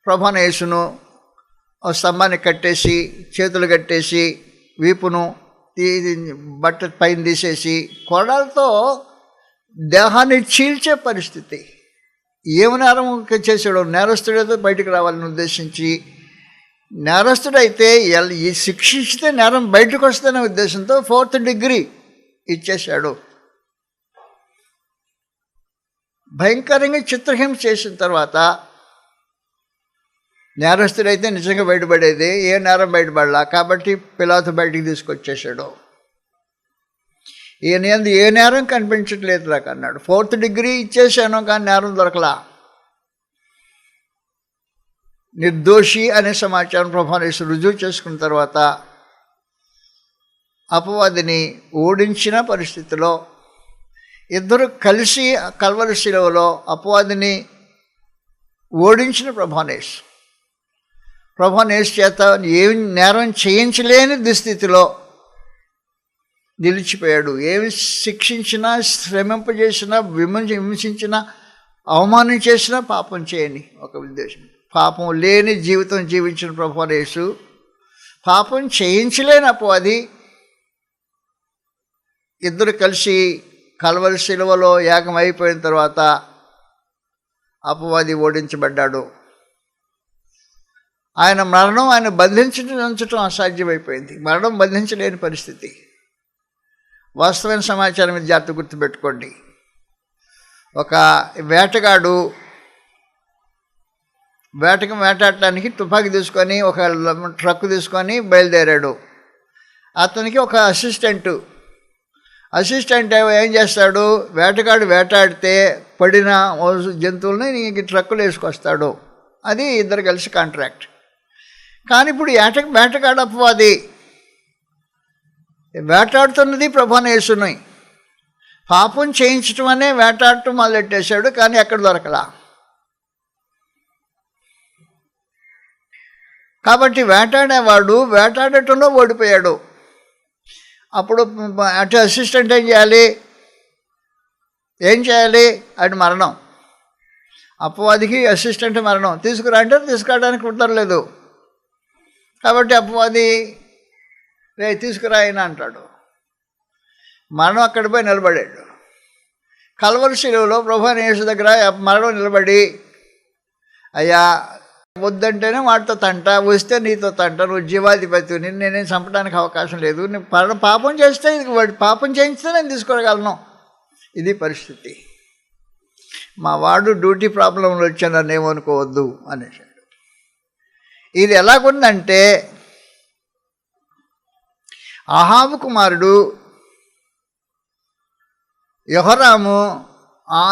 S1: ప్రభువైన యేసును స్తంభాన్ని కట్టేసి, చేతులు కట్టేసి, వీపును బట్ట పైన తీసేసి కొరడాలతో దేహాన్ని చీల్చే పరిస్థితి. ఏమి నేరం చేసాడో నేరస్తుడేదో బయటకు రావాలని ఉద్దేశించి, నేరస్తుడైతే ఈ శిక్షిస్తే నేరం బయటకు వస్తుందనే ఉద్దేశంతో 4th డిగ్రీ ఇచ్చేశాడు. భయంకరంగా చిత్రహింస చేసిన తర్వాత నేరస్తుడైతే నిజంగా బయటపడేది, ఏ నేరం బయటపడలా. కాబట్టి పిలాతు బయటికి తీసుకొచ్చేసాడు. ఈయన ఏ నేరం కనిపించట్లేదు నాకు అన్నాడు. 4th డిగ్రీ ఇచ్చేసాను కానీ నేరం దొరకలా. నిర్దోషి అనే సమాచారం ప్రభువైన యేసు రుజువు చేసుకున్న తర్వాత అపవాదిని ఓడించిన పరిస్థితిలో ఇద్దరు కలిసి కల్వరి శిలువలో అపవాదిని ఓడించిన ప్రభునేసు చేత ఏమి నేరం చేయించలేని దుస్థితిలో నిలిచిపోయాడు. ఏమి శిక్షించినా, శ్రమింపజేసినా, విమర్శించినా, అవమానం చేసినా పాపం చేయని ఒక ఉద్దేశం. పాపం లేని జీవితం జీవించిన ప్రభునేసు పాపం చేయించలేని అపవాది ఇద్దరు కలిసి కల్వరి శిలువలో యాగం అయిపోయిన తర్వాత అపవాది ఓడించబడ్డాడు. ఆయన మరణం ఆయన ఉంచడం అసాధ్యమైపోయింది. మరణం బంధించలేని పరిస్థితి. వాస్తవమైన సమాచారం ఇది జాగ్రత్త గుర్తుపెట్టుకోండి. ఒక వేటగాడు వేటాడటానికి తుపాకీ తీసుకొని ఒక ట్రక్ తీసుకొని బయలుదేరాడు. అతనికి ఒక అసిస్టెంట్ ఏం చేస్తాడు, వేటగాడు వేటాడితే పడిన జంతువులని ట్రక్కులు వేసుకొస్తాడు. అది ఇద్దరు కలిసి కాంట్రాక్ట్. కానీ ఇప్పుడు వేటగాడు అపవాది వేటాడుతున్నది ప్రభునేసుని. పాపం చేయించడం అనే వేటాడటం మొదలెట్టేశాడు. కానీ ఎక్కడ దొరకలా. కాబట్టి వేటాడేవాడు వేటాడటంలో ఓడిపోయాడు. అప్పుడు అటు అసిస్టెంట్ ఏం చేయాలి అది మరణం. అపవాదికి అసిస్టెంట్ మరణం. తీసుకురా అంటే తీసుకురావడానికి కుదరలేదు. కాబట్టి అపవాది తీసుకురా అయినా అంటాడు. మరణం అక్కడ పోయి నిలబడాడు. కల్వరి శిలువలో ప్రభునేసు దగ్గర మరణం నిలబడి, అయ్యా వద్దంటేనే వాటితో తంట, వస్తే నీతో తంట, నువ్వు జీవాధిపతి, నేనేం చంపడానికి అవకాశం లేదు, నువ్వు పాపం చేస్తే వాడి పాపం చేయించితే నేను తీసుకోగలను. ఇది పరిస్థితి. మా వాడు డ్యూటీ ప్రాబ్లంలో వచ్చాను నన్ను ఏమనుకోవద్దు అనేసాడు. ఇది ఎలాగుందంటే అహాబు కుమారుడు యెహోరాము ఆ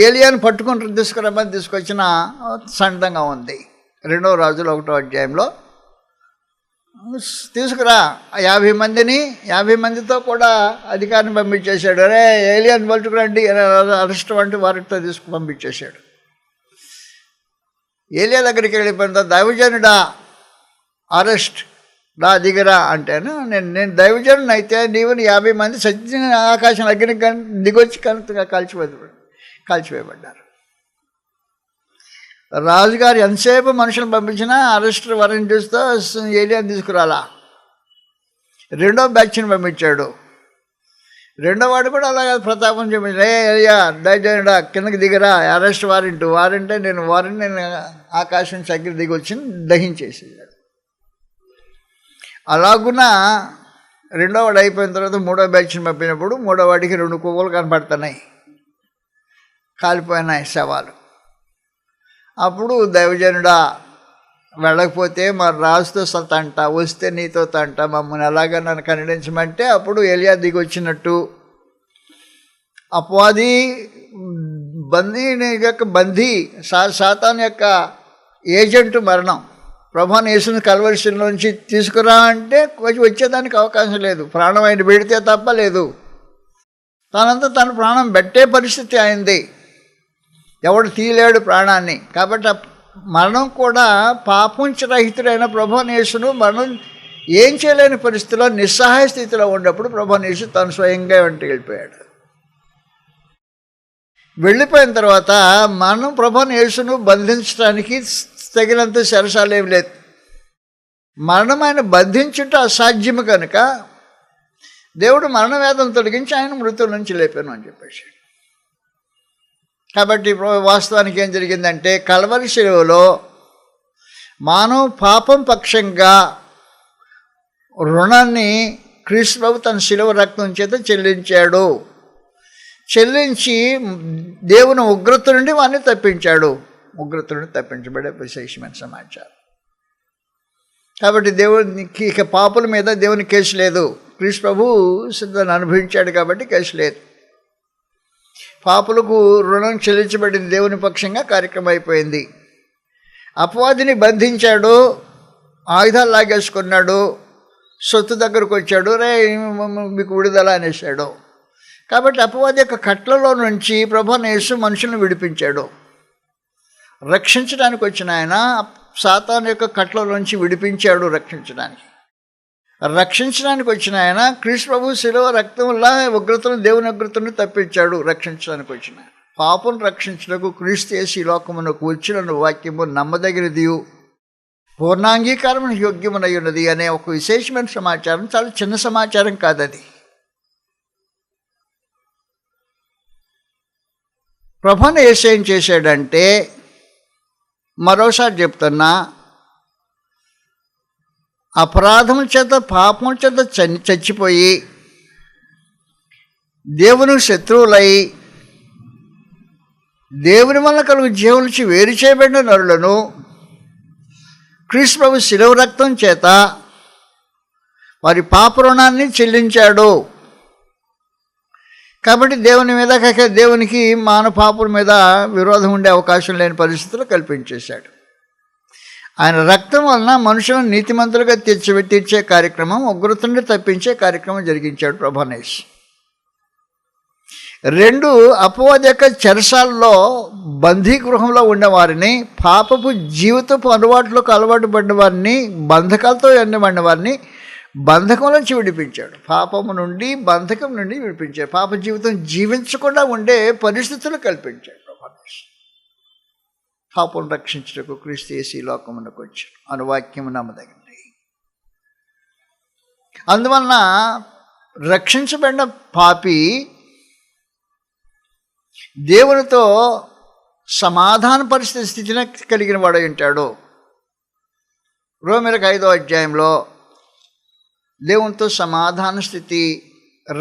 S1: ఏలియాను పట్టుకుంటూ తీసుకురమ్మని తీసుకొచ్చిన సండంగా ఉంది. 2 రాజులు 1వ అధ్యాయంలో తీసుకురా 50 మందితో కూడా అధికారిని పంపించేశాడు. అరే ఏలియాని పట్టుకురండి, అరెస్ట్ వంటి వారితో పంపించేశాడు. ఏలియా దగ్గరికి వెళ్ళిపోయిన తర్వాత దైవజనుడా అరెస్ట్ రా దిగరా అంటేను, నేను దైవజనుని అయితే నీవు 50 మంది సత్య ఆకాశం అగ్ని దిగొచ్చి కాల్చివేయబడ్డారు. రాజుగారు ఎంతసేపు మనుషులను పంపించినా అరెస్ట్ వారెంట్ చూస్తూ ఏలియాని తీసుకురాలా. 2వ బ్యాచ్ని పంపించాడు. 2వ వాడు కూడా అలాగే ప్రతాపం చూపించాడు. ఏలియా దైవజనుడా కిందకి దిగరా, అరెస్ట్ వారెంటే నేను ఆకాశం అగ్ని దిగొచ్చి దహించేసేసాడు. అలాగున 2వ వాడు అయిపోయిన తర్వాత 3వ బ్యాచ్ని పంపినప్పుడు 3వ వాడికి 2 కొవ్వులు కనపడుతున్నాయి, కాలిపోయినాయి శవాలు. అప్పుడు దైవజనుడా వెళ్ళకపోతే మరి రాజుతో తంట, వస్తే నీతో తంట, మమ్మల్ని ఎలాగా నన్ను ఖండించమంటే అప్పుడు ఏలియా దిగి వచ్చినట్టు. అపవాది బందీ సాతాను యొక్క ఏజెంటు మరణం. ప్రభునేసుని కల్వరి శిలువలోంచి తీసుకురా అంటే వచ్చేదానికి అవకాశం లేదు. ప్రాణం ఆయన పెడితే తప్ప లేదు. తనంతా తన ప్రాణం పెట్టే పరిస్థితి అయింది. ఎవడు తీయలేడు ప్రాణాన్ని. కాబట్టి మరణం కూడా పాపంచరహితుడైన ప్రభునేసును మరణం ఏం చేయలేని పరిస్థితిలో నిస్సహాయ స్థితిలో ఉన్నప్పుడు ప్రభునేసు తను స్వయంగా వెంటకి వెళ్ళిపోయిన తర్వాత మనం ప్రభునేసును బంధించడానికి తగినంత శరసాలు ఏమి లేదు. మరణం ఆయన బంధించుట అసాధ్యము కనుక దేవుడు మరణ వేదం తొలగించి ఆయన మృతుల నుంచి లేపాను అని చెప్పేసి. కాబట్టి వాస్తవానికి ఏం జరిగిందంటే కల్వరి శిలువలో మానవ పాపం పక్షంగా రుణాన్ని క్రీస్తు ప్రభు తన శిలువ రక్తం చేత చెల్లించి దేవుని ఉగ్రత నుండి వాడిని తప్పించాడు. ఉగ్రత నుండి తప్పించబడే విశేషమైన సమాచారం. కాబట్టి దేవునికి ఇక పాపుల మీద దేవుని కేసు లేదు. క్రీస్తు ప్రభు సిద్ధాన్ని అనుభవించాడు కాబట్టి కేసు లేదు. పాపులకు రుణం చెల్లించబడింది దేవుని పక్షంగా కార్యక్రమం అయిపోయింది. అపవాదిని బంధించాడు, ఆయుధాలు లాగేసుకున్నాడు, సొత్తు దగ్గరకు వచ్చాడు, రే మీకు విడుదల అనేసాడు. కాబట్టి అపవాది యొక్క కట్లలో నుంచి ప్రభునేసు మనుషులను విడిపించాడు. రక్షించడానికి వచ్చిన ఆయన సాతాను యొక్క కట్లలోంచి విడిపించాడు. రక్షించడానికి వచ్చిన ఆయన క్రీస్తు ప్రభు శిలువ రక్తం వల్ల ఉగ్రతను, దేవుని ఉగ్రతను తప్పించాడు. రక్షించడానికి వచ్చిన పాపం రక్షించడానికి క్రీస్తు యేసు ఈ లోకమునకు వచ్చిన వాక్యము నమ్మదగినదియు పూర్ణాంగీకారము యోగ్యమునై ఉన్నది అనే ఒక విశేషమైన సమాచారం. చాలా చిన్న సమాచారం కాదది. ప్రభువును యేసు ఏం చేశాడంటే, మరోసారి చెప్తున్నా, అపరాధం చేత పాపం చేత చచ్చిపోయి దేవుని శత్రువులై దేవుని వల్ల కలుగు జీవం నుంచి వేరు చేయబడిన నరులను క్రీస్తు ప్రభు శిలువ రక్తం చేత వారి పాప రుణాన్ని చెల్లించాడు. కాబట్టి దేవునికి మానవ పాపుల మీద విరోధం ఉండే అవకాశం లేని పరిస్థితులు కల్పించేశాడు. ఆయన రక్తం వలన మనుషులను నీతిమంతులుగా తీర్చే కార్యక్రమం, ఉగ్రతను తప్పించే కార్యక్రమం జరిగించాడు ప్రభునేష్. 2, అపవాది యొక్క చెరసాలలో బందీగృహంలో ఉన్నవారిని, పాపపు జీవితపు అలవాట్లకు అలవాటు పడిన వారిని, బంధకాలతో ఎన్నబడిన వారిని బంధకం నుంచి విడిపించాడు. పాపము నుండి, బంధకం నుండి విడిపించాడు. పాప జీవితం జీవించకుండా ఉండే పరిస్థితులు కల్పించాడు ప్రభునేష్. పాపం రక్షించటకు క్రీస్తు యేసు ఈ లోకమునకు వచ్చాడు. అనువాక్యము నమ్మదగింది. అందువలన రక్షించబడిన పాపి దేవునితో సమాధాన పరిస్థితి స్థితిని కలిగిన వాడు ఉంటాడు. రోమీయులకు 5వ అధ్యాయంలో దేవునితో సమాధాన స్థితి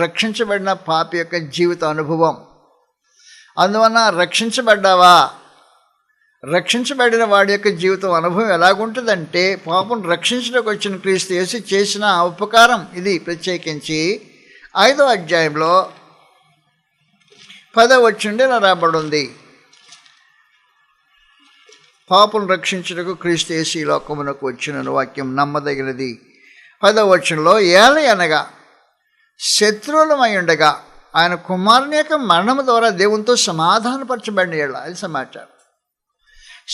S1: రక్షించబడిన పాపి యొక్క జీవిత అనుభవం. అందువలన రక్షించబడ్డావా, రక్షించబడిన వాడి యొక్క జీవితం అనుభవం ఎలాగుంటుందంటే, పాపం రక్షించడానికి వచ్చిన క్రీస్తు యేసు చేసిన ఉపకారం ఇది. ప్రత్యేకించి 5వ అధ్యాయంలో 10వ వచనం ఇలా రాబడి ఉంది. పాపం రక్షించుటకు క్రీస్తు యేసు ఈ లోకమునకు వచ్చిన వాక్యం నమ్మదగినది. 10వ వచనంలో, ఏలయనగా శత్రువులమై ఉండగా ఆయన కుమారుని యొక్క మరణము ద్వారా దేవునితో సమాధానపరచబడిన ఏళ్ళ, అది సమాచారం.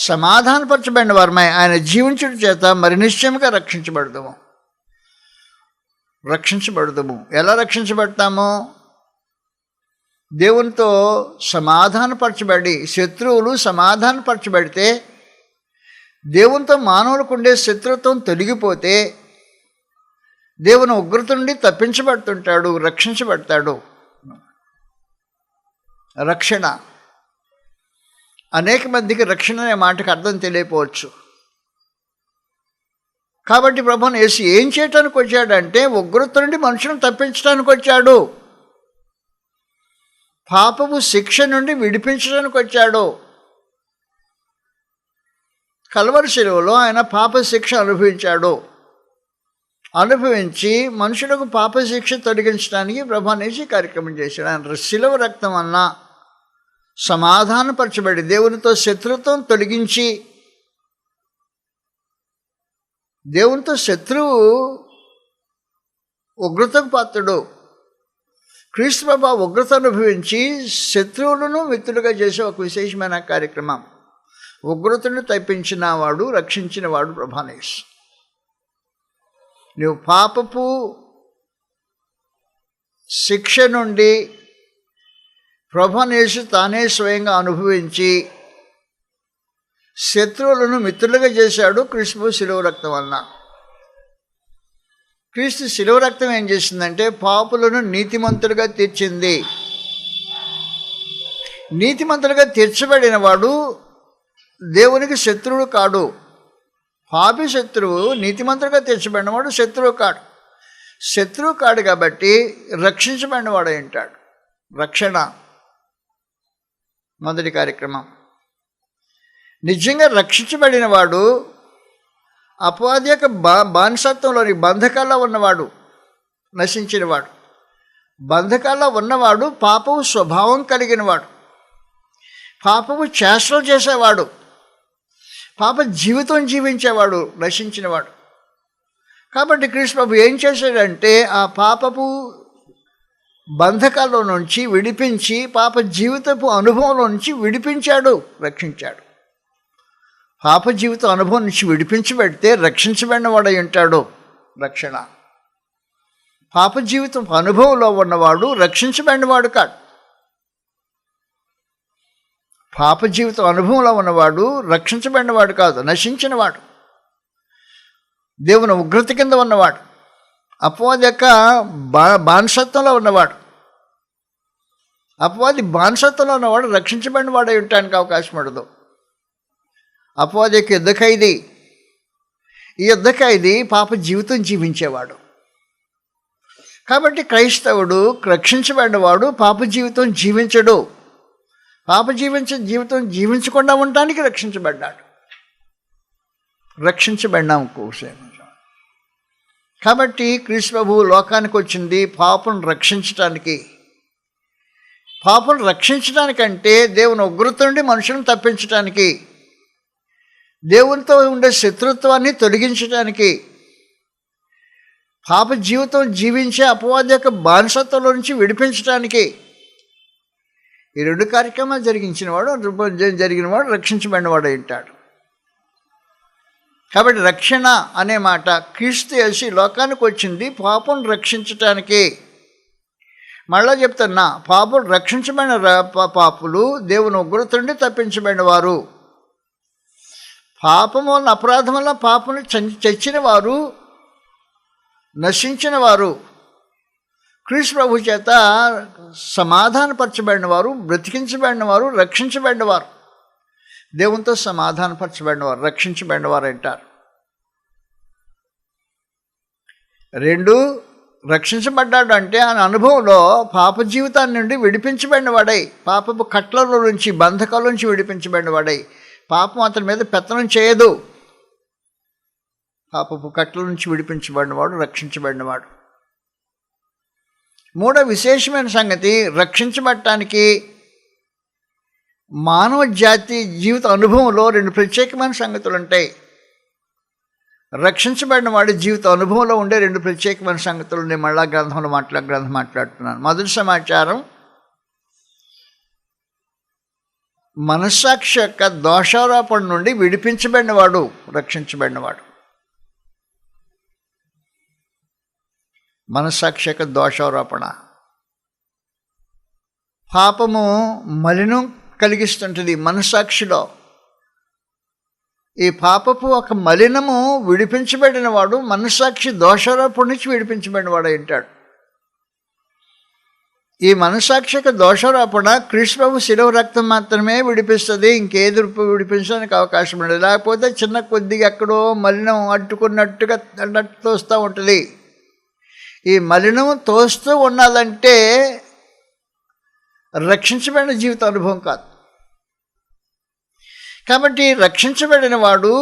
S1: సమాధానపరచబడిన వారమై ఆయన జీవించుట చేత మరి నిశ్చయముగా రక్షించబడదుము. ఎలా రక్షించబడతాము? దేవునితో సమాధానపరచబడి, శత్రువులు సమాధానపరచబడితే, దేవునితో మానవులకు ఉండే శత్రుత్వం తొలగిపోతే దేవుని ఉగ్రత నుండి తప్పించబడుతుంటాడు, రక్షించబడతాడు. రక్షణ, అనేక మందికి రక్షణ అనే మాటకు అర్థం తెలియకపోవచ్చు. కాబట్టి ప్రభువును యేసు ఏం చేయటానికి వచ్చాడంటే, ఉగ్రత నుండి మనుషులను తప్పించడానికి వచ్చాడు. పాపపు శిక్ష నుండి విడిపించడానికి వచ్చాడు. కల్వరి శిలువలో ఆయన పాప శిక్ష అనుభవించి మనుషులకు పాప శిక్ష తొలగించడానికి ప్రభువును యేసు కార్యక్రమం చేశాడు. ఆయన శిలువ రక్తం వలన సమాధానపరచబడి దేవునితో శత్రుత్వం తొలగించి, దేవునితో శత్రువు ఉగ్రతకు పాత్రుడు. క్రీస్తు ప్రభు ఉగ్రత అనుభవించి శత్రువులను మిత్రులుగా చేసే ఒక విశేషమైన కార్యక్రమం. ఉగ్రతను తప్పించిన వాడు, రక్షించిన వాడు ప్రభువును యేసు. నువ్వు పాపపు శిక్ష నుండి ప్రభువును యేసు తానే స్వయంగా అనుభవించి శత్రువులను మిత్రులుగా చేశాడు క్రీస్తు శిలువ రక్తం వలన. క్రీస్తు శిలువ రక్తం ఏం చేసిందంటే, పాపులను నీతిమంతులుగా తీర్చింది. నీతిమంతులుగా తీర్చబడిన వాడు దేవునికి శత్రువుడు కాడు. పాపి శత్రువు, నీతిమంతులుగా తీర్చబడినవాడు శత్రువు కాడు కాబట్టి రక్షించబడినవాడు ఉంటాడు. రక్షణ మొదటి కార్యక్రమం. నిజంగా రక్షించబడిన వాడు అపవాది యొక్క బానిసత్వంలోని బంధకాల్లో ఉన్నవాడు, నశించినవాడు. బంధకాల్లో ఉన్నవాడు పాపపు స్వభావం కలిగినవాడు, పాపపు చేష్టలు చేసేవాడు, పాప జీవితం జీవించేవాడు, నశించినవాడు. కాబట్టి క్రీస్తు ప్రభు ఏం చేశాడంటే, ఆ పాపపు బంధకాల్లో నుంచి విడిపించి, పాప జీవితపు అనుభవంలో నుంచి విడిపించాడు, రక్షించాడు. పాప జీవితం అనుభవం నుంచి విడిపించబడితే రక్షించబడిన వాడై ఉంటాడు. రక్షణ పాప జీవితం అనుభవంలో ఉన్నవాడు రక్షించబడినవాడు కాడు. పాప జీవితం అనుభవంలో ఉన్నవాడు రక్షించబడినవాడు కాదు, నశించినవాడు, దేవుని ఉగ్రత కింద ఉన్నవాడు, అపవాది యొక్క బానిసత్వంలో ఉన్నవాడు. అపవాది బానిసత్వంలో ఉన్నవాడు రక్షించబడిన వాడై ఉండటానికి అవకాశం ఉండదు. అపవాది యొక్క యుద్ధ ఖైదీ. ఈ యుద్ధ ఖైదీ పాప జీవితం జీవించేవాడు. కాబట్టి క్రైస్తవుడు రక్షించబడినవాడు పాప జీవితం జీవించడు. పాప జీవితం జీవించకుండా ఉండటానికి రక్షించబడ్డాడు. రక్షించబడినాం కోసం. కాబట్టి క్రీస్తు ప్రభువు లోకానికి వచ్చింది పాపను రక్షించటానికి. పాపను రక్షించడానికంటే దేవుని ఉగ్రత నుండి మనుషులను తప్పించడానికి, దేవునితో ఉండే శత్రుత్వాన్ని తొలగించడానికి, పాప జీవితం జీవించే అపవాది యొక్క బానిసత్వంలో నుంచి విడిపించడానికి ఈ రెండు కార్యక్రమాలు జరిగినవాడు రక్షించబడినవాడు ఉంటాడు. కాబట్టి రక్షణ అనే మాట క్రీస్తు యేసు లోకానికి వచ్చింది పాపం రక్షించటానికి. మళ్ళా చెప్తున్నా, పాపులు రక్షించబడిన పాపులు దేవుని ఉగ్రత నుండి తప్పించబడిన వారు. పాపం వల్ల అపరాధం వల్ల పాపను చచ్చిన వారు, నశించిన వారు, క్రీస్తు ప్రభు చేత సమాధానపరచబడిన వారు, బ్రతికించబడిన వారు, రక్షించబడిన వారు, దేవునితో సమాధానపరచబడిన వారు, రక్షించబడిన వారు అంటారు. రెండు, రక్షించబడ్డాడు అంటే ఆయన అనుభవంలో పాప జీవితాన్ని నుండి విడిపించబడిన వాడై, పాపపు కట్ల నుంచి బంధకాల నుంచి విడిపించబడిన వాడై, పాపం అతని మీద పెత్తనం చేయదు. పాపపు కట్ల నుంచి విడిపించబడినవాడు, రక్షించబడినవాడు. మూడో విశేషమైన సంగతి, రక్షించబడటానికి మానవ జాతి జీవిత అనుభవంలో రెండు ప్రత్యేకమైన సంగతులు ఉంటాయి. రక్షించబడిన వాడి జీవిత అనుభవంలో ఉండే రెండు ప్రత్యేకమైన సంగతులు నేను మళ్ళా గ్రంథం మాట్లాడుతున్నాను. మొదటి సమాచారం, మనస్సాక్షి యొక్క దోషారోపణ నుండి విడిపించబడినవాడు, రక్షించబడినవాడు. మనస్సాక్షి యొక్క దోషారోపణ. పాపము మలినం కలిగిస్తుంటుంది మనస్సాక్షిలో. ఈ పాపపు ఒక మలినము విడిపించబడినవాడు మనస్సాక్షి దోషారోపణ నుంచి విడిపించబడినవాడు అంటాడు. ఈ మనస్సాక్షి యొక్క దోషారోపణ క్రీస్తు ప్రభు శిలువ రక్తం మాత్రమే విడిపిస్తుంది, ఇంకేది విడిపించడానికి అవకాశం ఉండదు. లేకపోతే చిన్న కొద్దిగా ఎక్కడో మలినం అడ్డుకున్నట్టుగా తోస్తూ ఉంటుంది. ఈ మలినం తోస్తూ ఉన్నదంటే రక్షించబడిన జీవిత అనుభవం కాదు. కాబట్టి రక్షించబడిన వాడు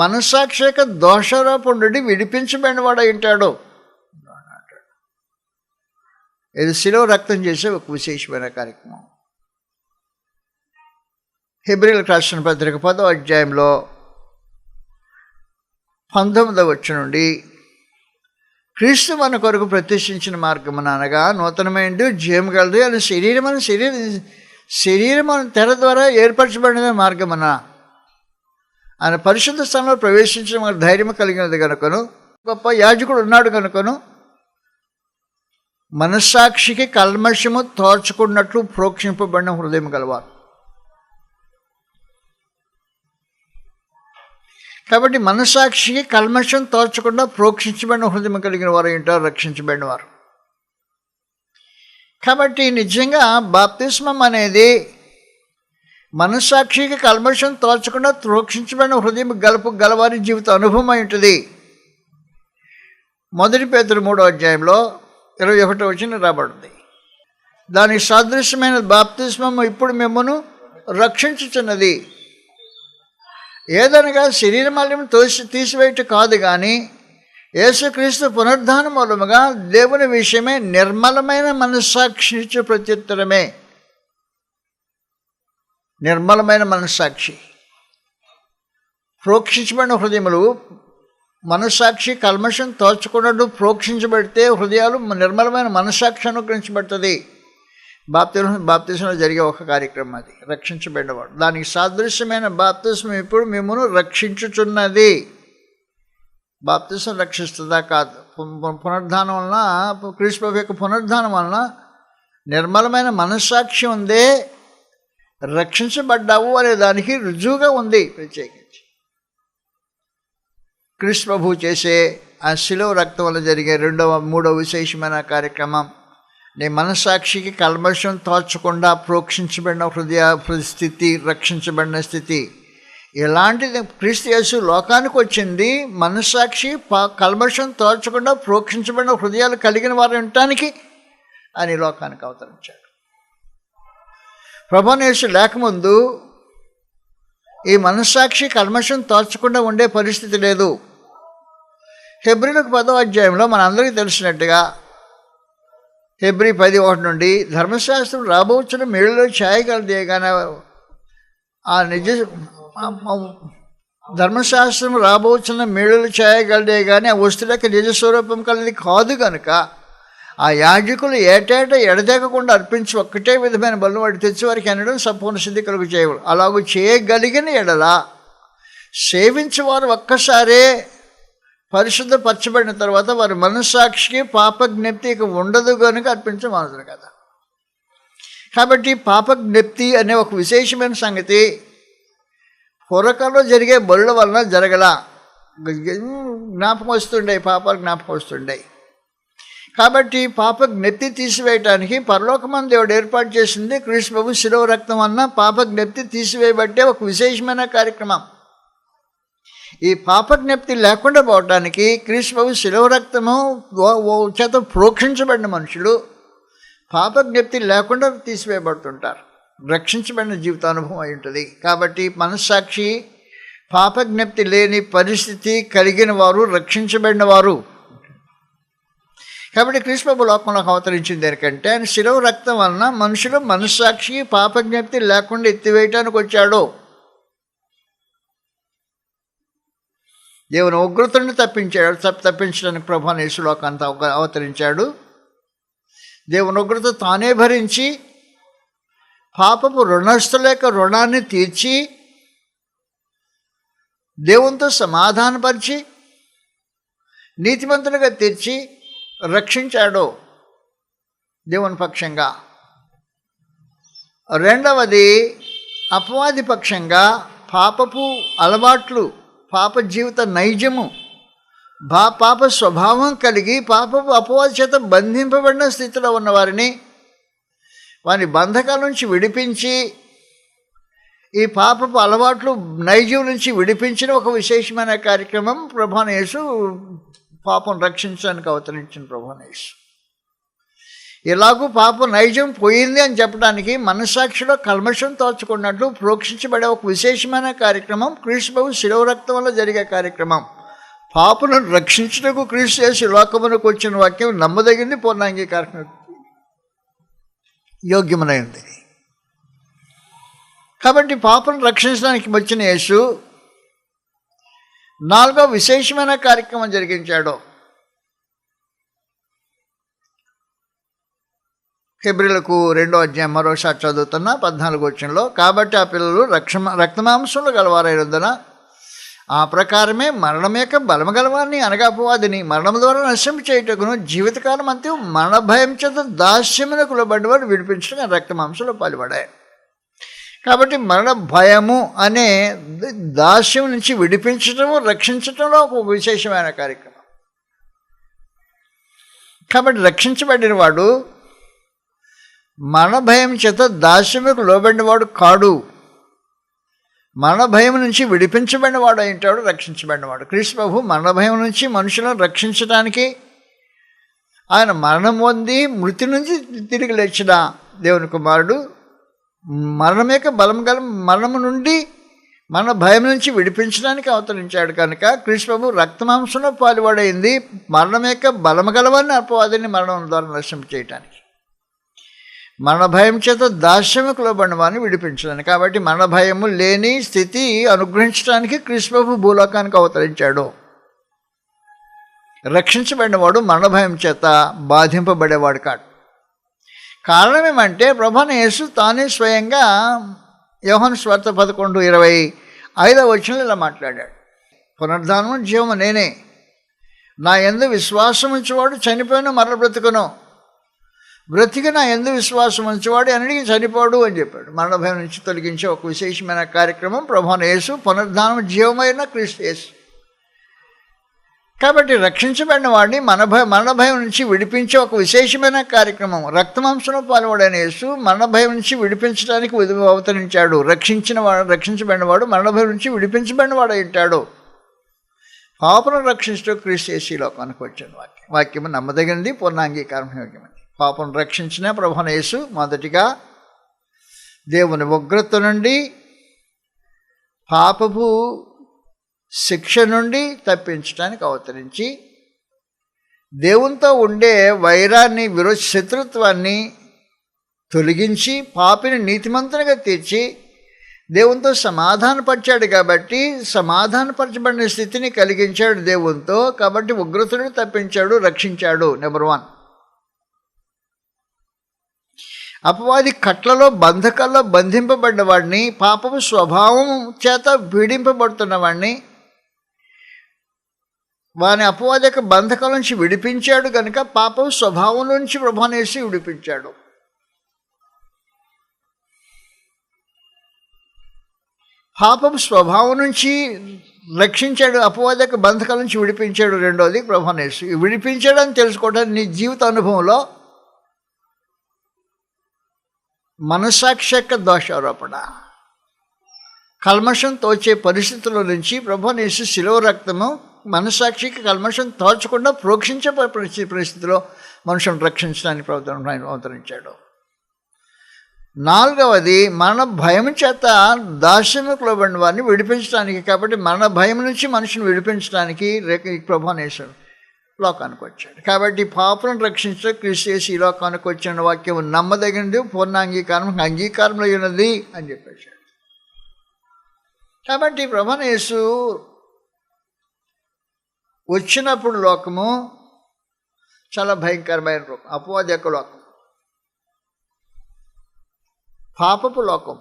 S1: మనస్సాక్షి యొక్క దోషారోపణ నుండి విడిపించబడిన వాడు ఉంటాడు. ఇది శిలువ రక్తం చేసే ఒక విశేషమైన కార్యక్రమం. హెబ్రీయులకు రాసిన పత్రిక 10వ అధ్యాయంలో 19వ వచనం నుండి, క్రీస్తు మన కొరకు ప్రతిష్ఠించిన మార్గమున అనగా నూతనమైనది, జీవము గలది అని శరీరము తెర ద్వారా ఏర్పరచబడిన మార్గమున ఆయన పరిశుద్ధ స్థలంలో ప్రవేశించిన మనకు ధైర్యం కలిగినది కనుకను, గొప్ప యాజకుడు ఉన్నాడు కనుకను, మనస్సాక్షికి కల్మషము తోర్చుకున్నట్లు ప్రోక్షింపబడిన హృదయం గలవారు. కాబట్టి మనస్సాక్షికి కల్మషం తోర్చకుండా ప్రోక్షించబడిన హృదయం కలిగిన వారు ఏంటారు, రక్షించబడిన వారు. కాబట్టి నిజంగా బాప్తిస్మం అనేది మనస్సాక్షికి కల్మషం తోర్చకుండా ప్రోక్షించబడిన హృదయం గలవారి జీవిత అనుభవం అయి ఉంటుంది. మొదటి పేతురు 3వ అధ్యాయంలో 21వ వచనం రాబడింది. దానికి సాదృశ్యమైన బాప్తిస్మం ఇప్పుడు మిమ్మను రక్షించుచున్నది. ఏదనగా శరీర మాలిన్యం తీసివేయటం కాదు, కానీ యేసుక్రీస్తు పునరుద్ధానం మూలముగా దేవుని విషయమే నిర్మలమైన మనస్సాక్షి ప్రత్యుత్తరమే. నిర్మలమైన మనస్సాక్షి, ప్రోక్షించబడిన హృదయములు, మనస్సాక్షి కల్మషం తోచుకున్నట్టు ప్రోక్షించబడితే హృదయాలు నిర్మలమైన మనస్సాక్షి అనుగ్రహించబడుతుంది. బాప్తిజంలో జరిగే ఒక కార్యక్రమం అది, రక్షించబడినవాడు. దానికి సాదృశ్యమైన బాప్తిజం ఇప్పుడు మిమ్మల్ని రక్షించుచున్నది. బాప్తిజం రక్షిస్తుందా? కాదు. పునరుద్ధానం వలన, క్రీస్తు ప్రభు యొక్క పునరుద్ధానం వలన నిర్మలమైన మనస్సాక్షి ఉందే, రక్షించబడ్డావు అనే దానికి రుజువుగా ఉంది. ప్రత్యేకించి క్రీస్తు ప్రభు చేసే ఆ శిలువ రక్తం వల్ల జరిగే మూడవ విశేషమైన కార్యక్రమం, నీ మనస్సాక్షికి కల్మషం తోచకుండా ప్రోక్షించబడిన హృదయ స్థితి, రక్షించబడిన స్థితి. ఇలాంటిది క్రీస్తు యేసు లోకానికి వచ్చింది మనస్సాక్షి కల్మషం తోచకుండా ప్రోక్షించబడిన హృదయాలు కలిగిన వారు ఉండటానికి అని లోకానికి అవతరించాడు. ప్రభువైన యేసు లేకముందు ఈ మనస్సాక్షి కల్మషం తోచకుండా ఉండే పరిస్థితి లేదు. హెబ్రీలకు 10వ అధ్యాయంలో మనందరికీ తెలిసినట్టుగా హెబ్రీ 10:1 నుండి ధర్మశాస్త్రం రాబోచున్న మేలులో ఛాయగలదే కానీ ధర్మశాస్త్రం రాబోచున్న మేలులు చేయగలదే కానీ ఆ వస్తువులకి నిజస్వరూపం కలిగి కాదు కనుక ఆ యాజకులు ఏటేటా ఎడతెగకుండా అర్పించి ఒక్కటే విధమైన బలు వాటి తెచ్చి వారికి అనడం సంపూర్ణ సిద్ధి కలుగు చేయవు. అలాగూ చేయగలిగిన ఎడల సేవించేవారు ఒక్కసారే పరిశుద్ధపరచబడిన తర్వాత వారి మనస్సాక్షికి పాపజ్ఞప్తి ఇక ఉండదు కనుక అర్పించమనుదురు కదా. కాబట్టి పాపజ్ఞప్తి అనే ఒక విశేషమైన సంగతి పూర్వకాలంలో జరిగే బలుల వలన జరగల. జ్ఞాపకం వస్తుండే, పాపాలు జ్ఞాపకం వస్తుండే. కాబట్టి పాపజ్ఞప్తి తీసివేయటానికి పరలోకమందు దేవుడు ఏర్పాటు చేసింది క్రీస్తు ప్రభు శిలువ రక్తం అన్న పాపజ్ఞప్తి తీసివేయబట్టే ఒక విశేషమైన కార్యక్రమం. ఈ పాపజ్ఞప్తి లేకుండా పోవటానికి క్రీస్తు ప్రభు శిలువ రక్తము చేత ప్రోక్షించబడిన మనుషులు పాపజ్ఞప్తి లేకుండా తీసివేయబడుతుంటారు. రక్షించబడిన జీవితానుభవం అయి ఉంటుంది. కాబట్టి మనస్సాక్షి పాపజ్ఞప్తి లేని పరిస్థితి కలిగిన వారు రక్షించబడిన వారు. కాబట్టి క్రీస్తు ప్రభు లోకంలోకి అవతరించింది ఎందుకంటే ఆయన శిలువ రక్తం వలన మనుషులు మనస్సాక్షికి పాపజ్ఞప్తి లేకుండా ఎత్తివేయటానికి వచ్చాడు. దేవుని ఉగ్రతను తప్పించడానికి ప్రభువైన యేసు లోకాంతా అవతరించాడు. దేవుని ఉగ్రత తానే భరించి పాపపు రుణస్థుల యొక్క రుణాన్ని తీర్చి దేవునితో సమాధానపరిచి నీతిమంతులుగా తీర్చి రక్షించాడు దేవుని పక్షంగా. రెండవది అపవాది పక్షంగా పాపపు అలవాట్లు, పాప జీవిత నైజము, పాప స్వభావం కలిగి పాపపు అపవాది చేత బంధింపబడిన స్థితిలో ఉన్నవారిని వారి బంధకాల నుంచి విడిపించి ఈ పాపపు అలవాట్లు నైజం నుంచి విడిపించిన ఒక విశేషమైన కార్యక్రమం ప్రభువైన యేసు పాపం రక్షించడానికి అవతరించిన ప్రభువైన యేసు. ఇలాగూ పాపం నైజం పోయింది అని చెప్పడానికి మనస్సాక్షిలో కల్మషం తోచుకున్నట్లు ప్రోక్షించబడే ఒక విశేషమైన కార్యక్రమం క్రీస్తు ప్రభు శిలువ రక్తం వల్ల జరిగే కార్యక్రమం. పాపను రక్షించుటకు క్రీస్తు యేసు లోకమునకు వచ్చిన వాక్యం నమ్మదగింది, పూర్ణాంగీకారం యోగ్యమైనది. కాబట్టి పాపను రక్షించడానికి వచ్చిన యేసు 4వ విశేషమైన కార్యక్రమం జరిగించాడు. హెబ్రీలకు 2వ అధ్యాయం మరోసారి చదువుతున్న 14వ వచనంలో, కాబట్టి ఆ పిల్లలు రక్తమాంసంలో గలవారైనందున ఆ ప్రకారమే మరణం యొక్క బలము గలవారిని అనగా అపవాదిని మరణం ద్వారా నశింప చేయుటకును జీవితకాలం అంతా మరణ భయం చేత దాస్యమునకు లోబడినవాడు విడిపించడం రక్తమాంసంలో పాల్పడాయి. కాబట్టి మరణ భయము అనే దాస్యం నుంచి విడిపించటము, రక్షించటంలో ఒక విశేషమైన కార్యక్రమం. కాబట్టి రక్షించబడిన వాడు మరణ భయం చేత దాస్యముకు లోబడినవాడు కాడు, మరణ భయం నుంచి విడిపించబడిన వాడు అయింటాడు, రక్షించబడినవాడు. క్రీస్తు ప్రభు మరణ భయం నుంచి మనుషులను రక్షించడానికి ఆయన మరణం పొంది మృతి నుంచి తిరిగి లేచిన దేవుని కుమారుడు. మరణం యొక్క మరణము నుండి మన భయం నుంచి విడిపించడానికి అవతరించాడు కనుక క్రీస్తు ప్రభు రక్తమాంసంలో పాలుపడైంది మరణం యొక్క బలము గలవారిని అపవాదిని మరణం ద్వారా నశింప చేయటానికి, మరణ భయం చేత దాస్యముకు లోబడిన వారిని విడిపించడానికి. కాబట్టి మరణ భయము లేని స్థితి అనుగ్రహించడానికి క్రీస్తు ప్రభు భూలోకానికి అవతరించాడు. రక్షించబడినవాడు మరణ భయం చేత బాధింపబడేవాడు కాడు. కారణం ఏమంటే ప్రభువైన యేసు తానే స్వయంగా యోహాను సువార్త 11:25 ఇలా మాట్లాడాడు. పునరుద్ధానము జీవము నేనే, నా యందు విశ్వాసం ఉంచేవాడు చనిపోయిన మరల బ్రతుకును, బ్రతికి నా యందు విశ్వాసం ఉంచేవాడు అన్నిటికీ చనిపోడు అని చెప్పాడు. మరణ భయం నుంచి తొలగించే ఒక విశేషమైన కార్యక్రమం ప్రభువైన యేసు, పునరుద్ధానం జీవమైన క్రీస్తు యేసు. కాబట్టి రక్షించబడిన వాడిని మరణ భయం నుంచి విడిపించే ఒక విశేషమైన కార్యక్రమం. రక్తమాంసంలో పాల్గొడైన యేసు మరణ భయం నుంచి విడిపించడానికి అవతరించాడు. రక్షించబడిన వాడు మరణ భయం నుంచి విడిపించబడినవాడు అయింటాడు. పాపను రక్షించడం క్రీస్తు యేసు ఈ లోకానికి వచ్చిన వాక్యము నమ్మదగినది, పూర్ణాంగీకారం యోగ్యమైనది. పాపను రక్షించిన ప్రభువైన యేసు మొదటిగా దేవుని ఉగ్రత నుండి, పాపపు శిక్ష నుండి తప్పించడానికి అవతరించి దేవునితో ఉండే వైరాన్ని, శత్రుత్వాన్ని తొలగించి పాపిని నీతిమంతునిగా తీర్చి దేవునితో సమాధానపరిచాడు. కాబట్టి సమాధానపరచబడిన స్థితిని కలిగించాడు దేవునితో. కాబట్టి ఉగ్రతను తప్పించాడు, రక్షించాడు. నెంబర్ 1. అపవాది కట్లలో బంధకాల్లో బంధింపబడిన వాడిని, పాపపు స్వభావం చేత పీడింపబడుతున్న వాడిని, వాని అపవాది యొక్క బంధకాల నుంచి విడిపించాడు. కనుక పాపపు స్వభావం నుంచి ప్రభువైన యేసు విడిపించాడు. పాపపు స్వభావం నుంచి రక్షించాడు, అపవాది యొక్క బంధకాల నుంచి విడిపించాడు. రెండోది ప్రభువైన యేసు విడిపించాడని తెలుసుకోవడానికి నీ జీవిత అనుభవంలో మనస్సాక్షి యొక్క దోషారోపణ, కల్మషం తోచే పరిస్థితుల నుంచి ప్రభువైన యేసు శిలువ రక్తము మనస్సాక్షికి కల్మషం తోచకుండా ప్రోక్షించే పరిస్థితిలో మనుషులను రక్షించడానికి ప్రభుత్వం అవతరించాడు. 4వది మరణ భయం చేత దాస్యముకు లోబడిన వారిని విడిపించడానికి. కాబట్టి మరణ భయం నుంచి మనుషుని విడిపించడానికి ప్రభువైన యేసు లోకానికి వచ్చాడు. కాబట్టి పాపను రక్షించడం క్రీస్తు యేసు ఈ లోకానికి వచ్చిన వాక్యం నమ్మదగినది, పూర్ణాంగీకారం అంగీకారంలో ఉన్నది అని చెప్పేశాడు. కాబట్టి ప్రభువైన యేసు వచ్చినప్పుడు లోకము చాలా భయంకరమైన లోకం, అపవాది యొక్క లోకం, పాపపు లోకం,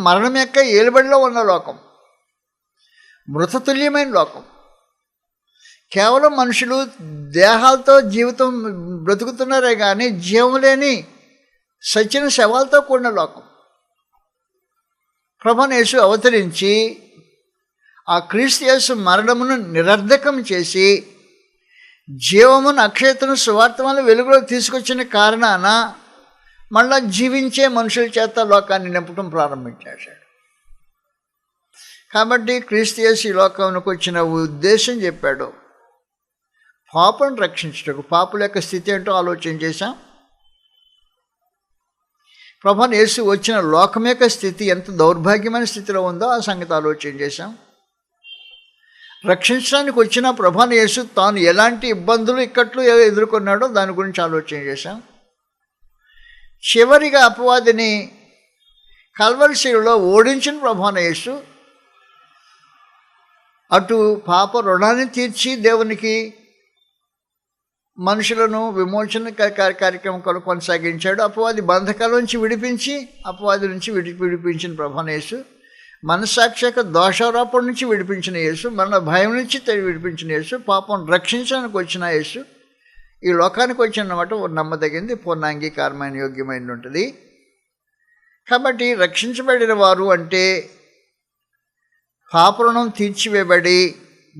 S1: మరణం యొక్క ఏలుబడిలో ఉన్న లోకం, మృతతుల్యమైన లోకం. కేవలం మనుషులు దేహాలతో జీవితం బ్రతుకుతున్నారే కానీ జీవం లేని సచ్చిన శవాలతో కూడిన లోకం. ప్రభువైన యేసు అవతరించి ఆ క్రీస్తు యేసు మరణమును నిరర్ధకం చేసి జీవమును, అక్షయతను, సువార్తమును వెలుగులో తీసుకొచ్చిన కారణాన మళ్ళా జీవించే మనుషుల చేత లోకాన్ని నింపడం ప్రారంభించాడు. కాబట్టి క్రీస్తు యేసు ఈ లోకానికి వచ్చిన ఉద్దేశం చెప్పాడు, పాపను రక్షించటకు. పాపుల యొక్క స్థితి ఏంటో ఆలోచన చేశాం. ప్రభువైన యేసు వచ్చిన లోకం యొక్క స్థితి ఎంత దౌర్భాగ్యమైన స్థితిలో ఉందో ఆ సంగతి ఆలోచన చేశాం. రక్షించడానికి వచ్చిన ప్రభువైన యేసు తాను ఎలాంటి ఇబ్బందులు, ఇక్కట్లు ఎదుర్కొన్నాడో దాని గురించి ఆలోచన చేశాం. చివరిగా అపవాదిని కల్వరి శిలువలో ఓడించిన ప్రభువైన యేసు అటు పాప రుణాన్ని తీర్చి దేవునికి మనుషులను విమోచన కార్యక్రమం కొనసాగించాడు. అపవాది బంధకాల నుంచి విడిపించి, అపవాది నుంచి విడిపించిన ప్రభువైన యేసు, మనస్సాక్షి యొక్క దోషారోపణ నుంచి విడిపించిన యేసు, మరణ భయం నుంచి విడిపించిన యేసు, పాపం రక్షించడానికి వచ్చిన యేసు ఈ లోకానికి వచ్చినమాట నమ్మదగింది, పూర్ణాంగీకారమైన యోగ్యమైన ఉంటుంది. కాబట్టి రక్షించబడిన వారు అంటే పాపరుణం తీర్చివేయబడి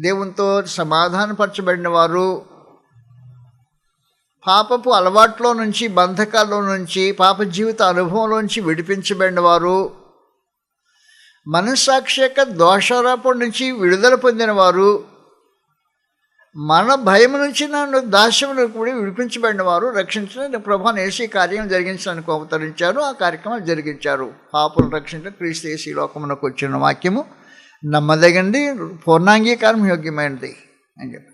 S1: దేవునితో సమాధానపరచబడిన వారు, పాపపు అలవాట్లో నుంచి, బంధకాల్లో నుంచి, పాప జీవిత అనుభవంలోంచి విడిపించబడిన వారు, మనస్సాక్షి యొక్క దోషారోపణ నుంచి విడుదల పొందినవారు, మన భయం నుంచి నన్ను దాస్యమును కూడా విడిపించబడిన వారు, రక్షించిన ప్రభువైన యేసు ఈ కార్యం జరిగించడానికి అవతరించారు, ఆ కార్యక్రమాలు జరిగించారు. పాపను రక్షించడం క్రీస్తు యేసు ఈ లోకమునకు వచ్చిన వాక్యము నమ్మదగింది, పూర్ణాంగీకారం యోగ్యమైనది అని చెప్పారు.